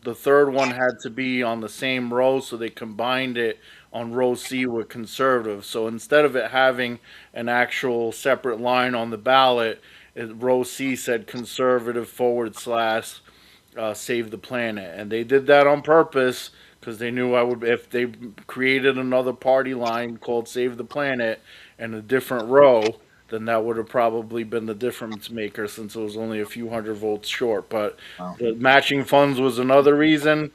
the third one had to be on the same row, so they combined it on row C with conservative. So instead of it having an actual separate line on the ballot, row C said conservative / save the planet. And they did that on purpose because they knew if they created another party line called Save the Planet and a different row, then that would have probably been the difference maker since it was only a few hundred votes short. But Wow. the matching funds was another reason.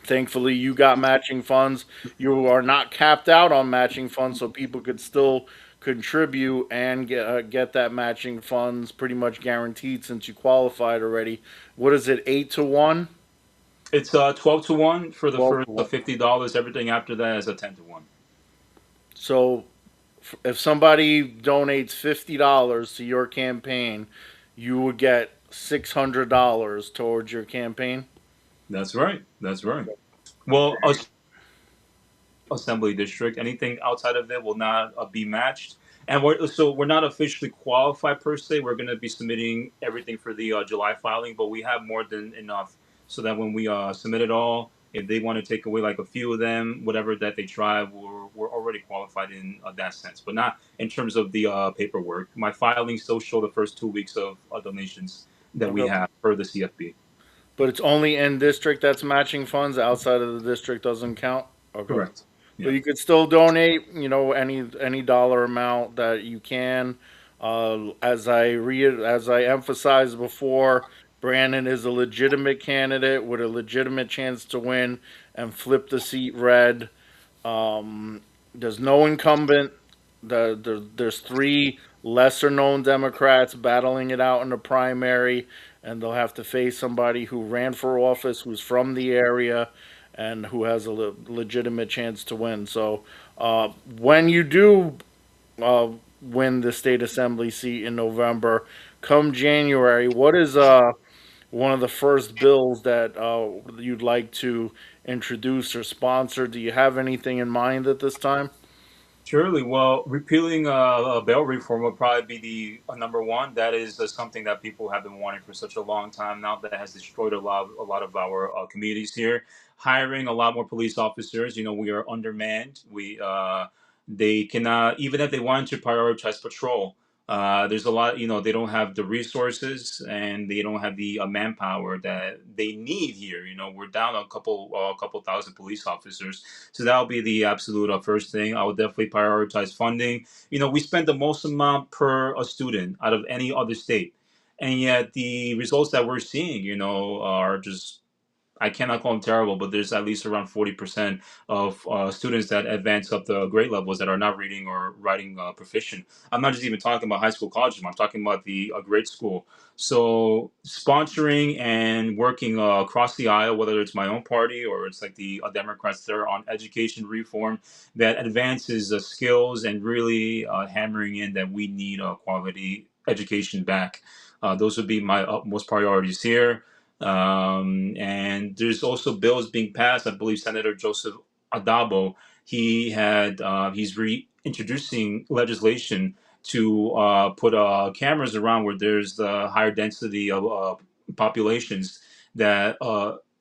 Thankfully, you got matching funds. You are not capped out on matching funds, so people could still contribute and get that matching funds pretty much guaranteed since you qualified already. What is it, 8-1? It's 12-1 for the 12 first to 1. $50. Everything after that is a 10-1. So if somebody donates $50 to your campaign, you would get $600 towards your campaign. That's right. That's right. Well, assembly district. Anything outside of it will not be matched. And we're not officially qualified per se. We're going to be submitting everything for the July filing, but we have more than enough so that when we submit it all, if they want to take away like a few of them, whatever that they try, we're already qualified in that sense, but not in terms of the paperwork. My filings still show the first 2 weeks of donations that we Okay. have per the CFB. But it's only in district that's matching funds. Outside of the district doesn't count. Okay. Correct. But Yeah. you could still donate, any dollar amount that you can. As I emphasized before, Brandon is a legitimate candidate with a legitimate chance to win and flip the seat red. There's no incumbent. There's three lesser known Democrats battling it out in the primary, and they'll have to face somebody who ran for office, who's from the area, and who has a legitimate chance to win. So when you do uh, win the state assembly seat in November, come January, what is one of the first bills that you'd like to introduce or sponsor? Do you have anything in mind at this time? Surely. Well, repealing bail reform will probably be the number one. That is something that people have been wanting for such a long time now. That has destroyed a lot of our communities here. Hiring a lot more police officers. We are undermanned. They cannot, even if they want to prioritize patrol. There's a lot. They don't have the resources and they don't have the manpower that they need here. We're down a couple thousand police officers, so that'll be the absolute first thing. I would definitely prioritize funding. We spend the most amount per a student out of any other state, and yet the results that we're seeing, are just, I cannot call them terrible, but there's at least around 40% of students that advance up the grade levels that are not reading or writing proficient. I'm not just even talking about high school, college. I'm talking about the grade school. So sponsoring and working across the aisle, whether it's my own party or it's like the Democrats that are on education reform that advances skills and really hammering in that we need quality education back. Those would be my utmost priorities here. And there's also bills being passed. I believe Senator Joseph Adabo, he's reintroducing legislation to put cameras around where there's the higher density of populations that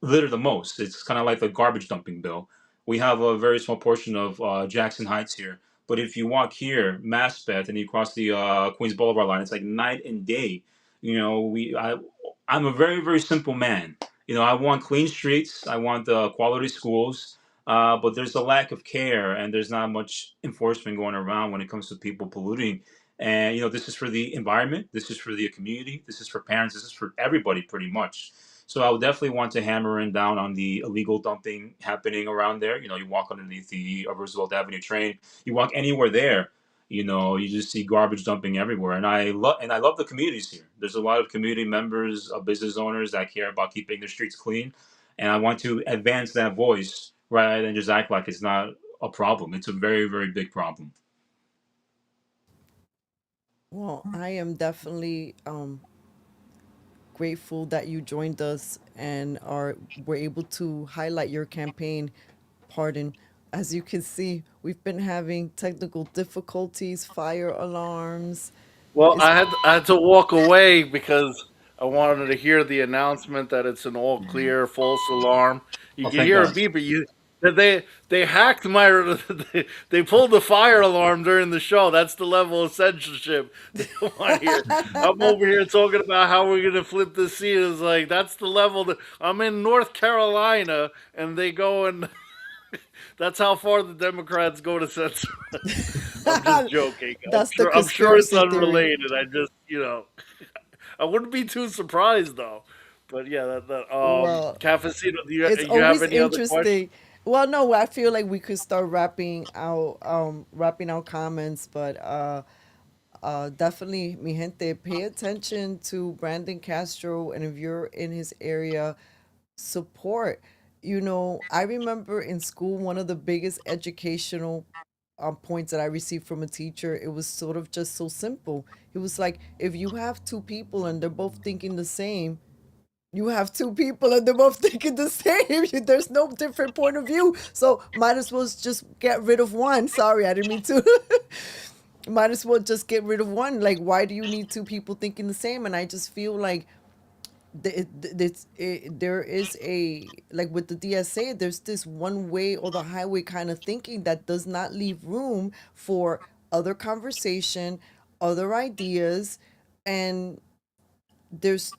litter the most. It's kind of like the garbage dumping bill. We have a very small portion of Jackson Heights here, but if you walk here, Maspeth, and you cross the Queens Boulevard line, it's like night and day. I'm a very, very simple man. I want clean streets. I want quality schools. But there's a lack of care and there's not much enforcement going around when it comes to people polluting. And, this is for the environment. This is for the community. This is for parents. This is for everybody pretty much. So I would definitely want to hammer in down on the illegal dumping happening around there. You walk underneath the Roosevelt Avenue train. You walk anywhere there, you just see garbage dumping everywhere, and I love the communities here. There's a lot of community members, business owners that care about keeping their streets clean, and I want to advance that voice rather than just act like it's not a problem. It's a very, very big problem. Well, I am definitely grateful that you joined us and were able to highlight your campaign. Pardon. As you can see, we've been having technical difficulties, fire alarms. Well, It's I had to walk away because I wanted to hear the announcement that it's an all clear false alarm. You Oh, can thank hear a God. beep, but they hacked my they pulled the fire alarm during the show. That's the level of censorship they want here. I'm over here talking about how we're gonna flip the seat. It's like that's the level that I'm in North Carolina, and they go and that's how far the Democrats go to censor. I'm just joking. that's the I'm sure it's conspiracy theory. unrelated. I just, I wouldn't be too surprised though. But yeah, Well, Cafecino, it's you have always any other questions? interesting. Well, no, I feel like we could start wrapping out comments, but definitely, mi gente, pay attention to Brandon Castro, and if you're in his area, support. I remember in school, one of the biggest educational points that I received from a teacher, it was sort of just so simple. It was like, if you have two people and they're both thinking the same, you have two people and they're both thinking the same. There's no different point of view. So might as well just get rid of one. Sorry, I didn't mean to. Might as well just get rid of one. Like, why do you need two people thinking the same? And I just feel like there is a, like with the DSA, there's this one way or the highway kind of thinking that does not leave room for other conversation, other ideas, and there's,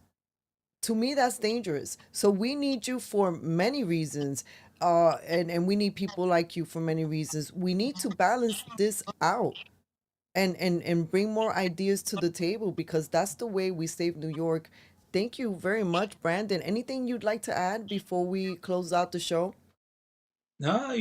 to me, that's dangerous. So we need you for many reasons. And we need people like you for many reasons. We need to balance this out and bring more ideas to the table, because that's the way we save New York. Thank you very much, Brandon. Anything you'd like to add before we close out the show? No,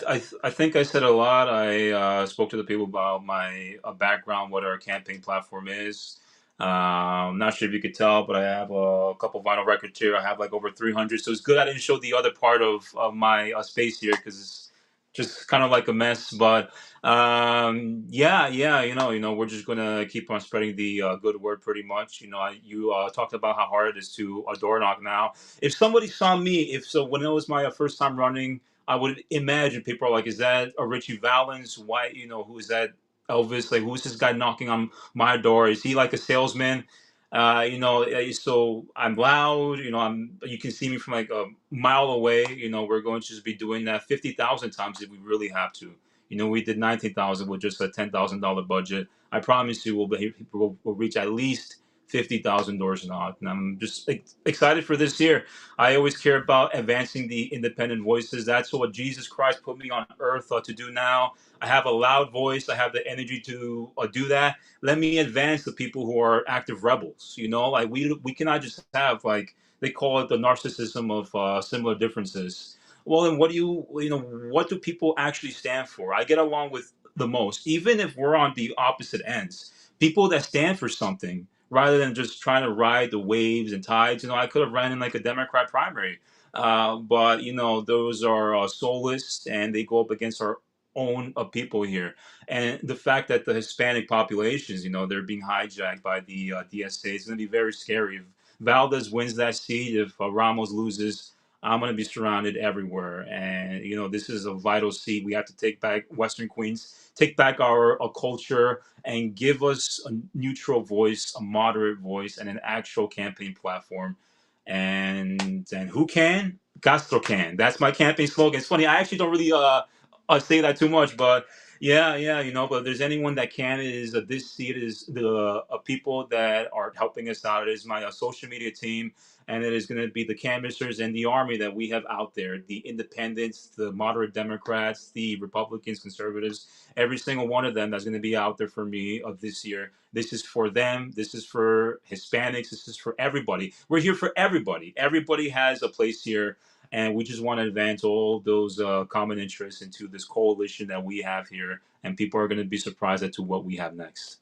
I think I said a lot. I spoke to the people about my background, what our campaign platform is. Not sure if you could tell, but I have a couple vinyl records here. I have like over 300. So it's good I didn't show the other part of my space here because it's just kind of like a mess. But yeah, we're just gonna keep on spreading the good word, pretty much. You talked about how hard it is to a door knock now. If somebody saw me, if so, when it was my first time running, I would imagine people are like, "Is that a Richie Valens? Why, who is that Elvis? Like, who's this guy knocking on my door? Is he like a salesman?" So I'm loud. You can see me from like a mile away. We're going to just be doing that 50,000 times if we really have to. We did 19,000 with just a $10,000 budget. I promise you, we'll reach at least 50,000 doors knocked, and I'm just excited for this year. I always care about advancing the independent voices. That's what Jesus Christ put me on earth to do now. I have a loud voice. I have the energy to do that. Let me advance the people who are active rebels. Like we cannot just have, like, they call it the narcissism of similar differences. Well, then what do people actually stand for? I get along with the most, even if we're on the opposite ends. People that stand for something rather than just trying to ride the waves and tides. I could have ran in like a Democrat primary, but those are soulless and they go up against our own people here. And the fact that the Hispanic populations, they're being hijacked by the DSA is going to be very scary. If Valdez wins that seat, if Ramos loses, I'm going to be surrounded everywhere. And, this is a vital seat. We have to take back Western Queens, take back our culture, and give us a neutral voice, a moderate voice, and an actual campaign platform. And who can? Castro can. That's my campaign slogan. It's funny. I actually don't really say that too much, but yeah. But if there's anyone that can, it is this seat is the people that are helping us out. It is my social media team, and it is going to be the canvassers and the army that we have out there, the independents, the moderate Democrats, the Republicans, conservatives, every single one of them that's going to be out there for me of this year. This is for them. This is for Hispanics. This is for everybody. We're here for everybody. Everybody has a place here, and we just want to advance all those common interests into this coalition that we have here, and people are going to be surprised as to what we have next.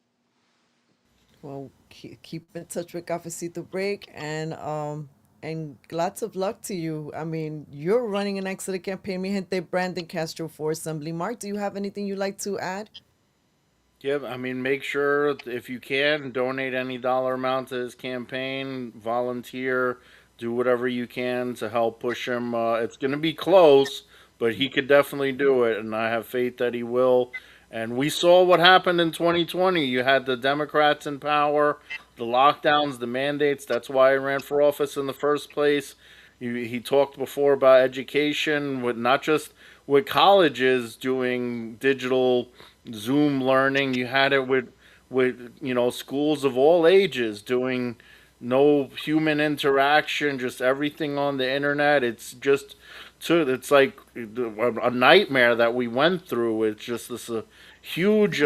Well, keep in touch with Cafecito Break, and lots of luck to you. I mean, you're running an excellent campaign, mi gente. Brandon Castro for Assembly. Mark, do you have anything you'd like to add? Yeah, I mean, make sure if you can donate any dollar amount to his campaign, volunteer, do whatever you can to help push him. It's going to be close, but he could definitely do it, and I have faith that he will. And we saw what happened in 2020. You had the Democrats in power, the lockdowns, the mandates. That's why he ran for office in the first place. He talked before about education, with not just with colleges doing digital Zoom learning. You had it with schools of all ages doing no human interaction, just everything on the internet. It's like a nightmare that we went through. It's just this huge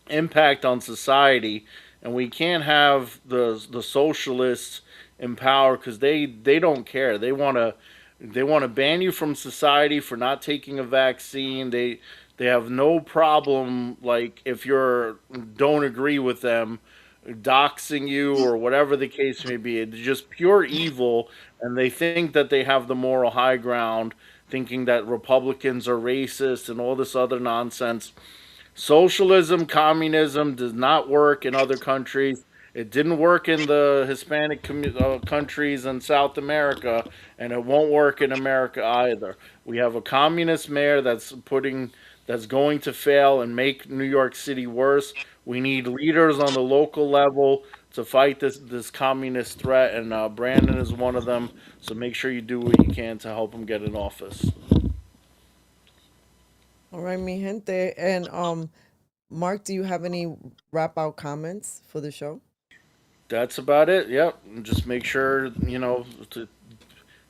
impact on society, and we can't have the socialists in power because they don't care. They want to ban you from society for not taking a vaccine. They have no problem, like, if you're don't agree with them, doxing you or whatever the case may be. It's just pure evil, and they think that they have the moral high ground thinking that Republicans are racist and all this other nonsense. Socialism, communism does not work in other countries. It didn't work in the Hispanic countries in South America, and it won't work in America either. We have a communist mayor that's going to fail and make New York City worse. We need leaders on the local level to fight this communist threat, and Brandon is one of them. So make sure you do what you can to help him get in office. All right, mi gente. And Mark, do you have any wrap out comments for the show? That's about it. Yep. And just make sure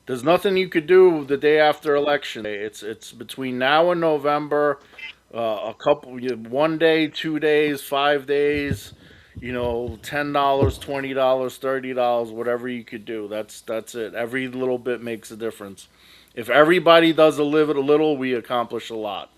there's nothing you could do the day after election day. It's between now and November. One day, 2 days, 5 days. $10, $20, $30, whatever you could do. That's it. Every little bit makes a difference. If everybody does a little, we accomplish a lot.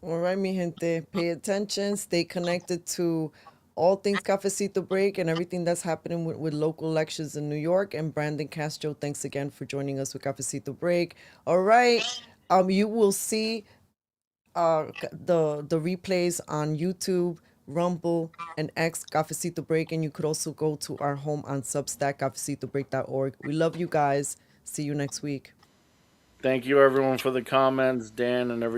All right, mi gente. Pay attention. Stay connected to all things Cafecito Break and everything that's happening with local elections in New York. And Brandon Castro, thanks again for joining us with Cafecito Break. All right. You will see the replays on YouTube, Rumble, and X Cafecito Break. And you could also go to our home on Substack, cafecitobreak.org. We love you guys. See you next week. Thank you, everyone, for the comments, Dan and everyone.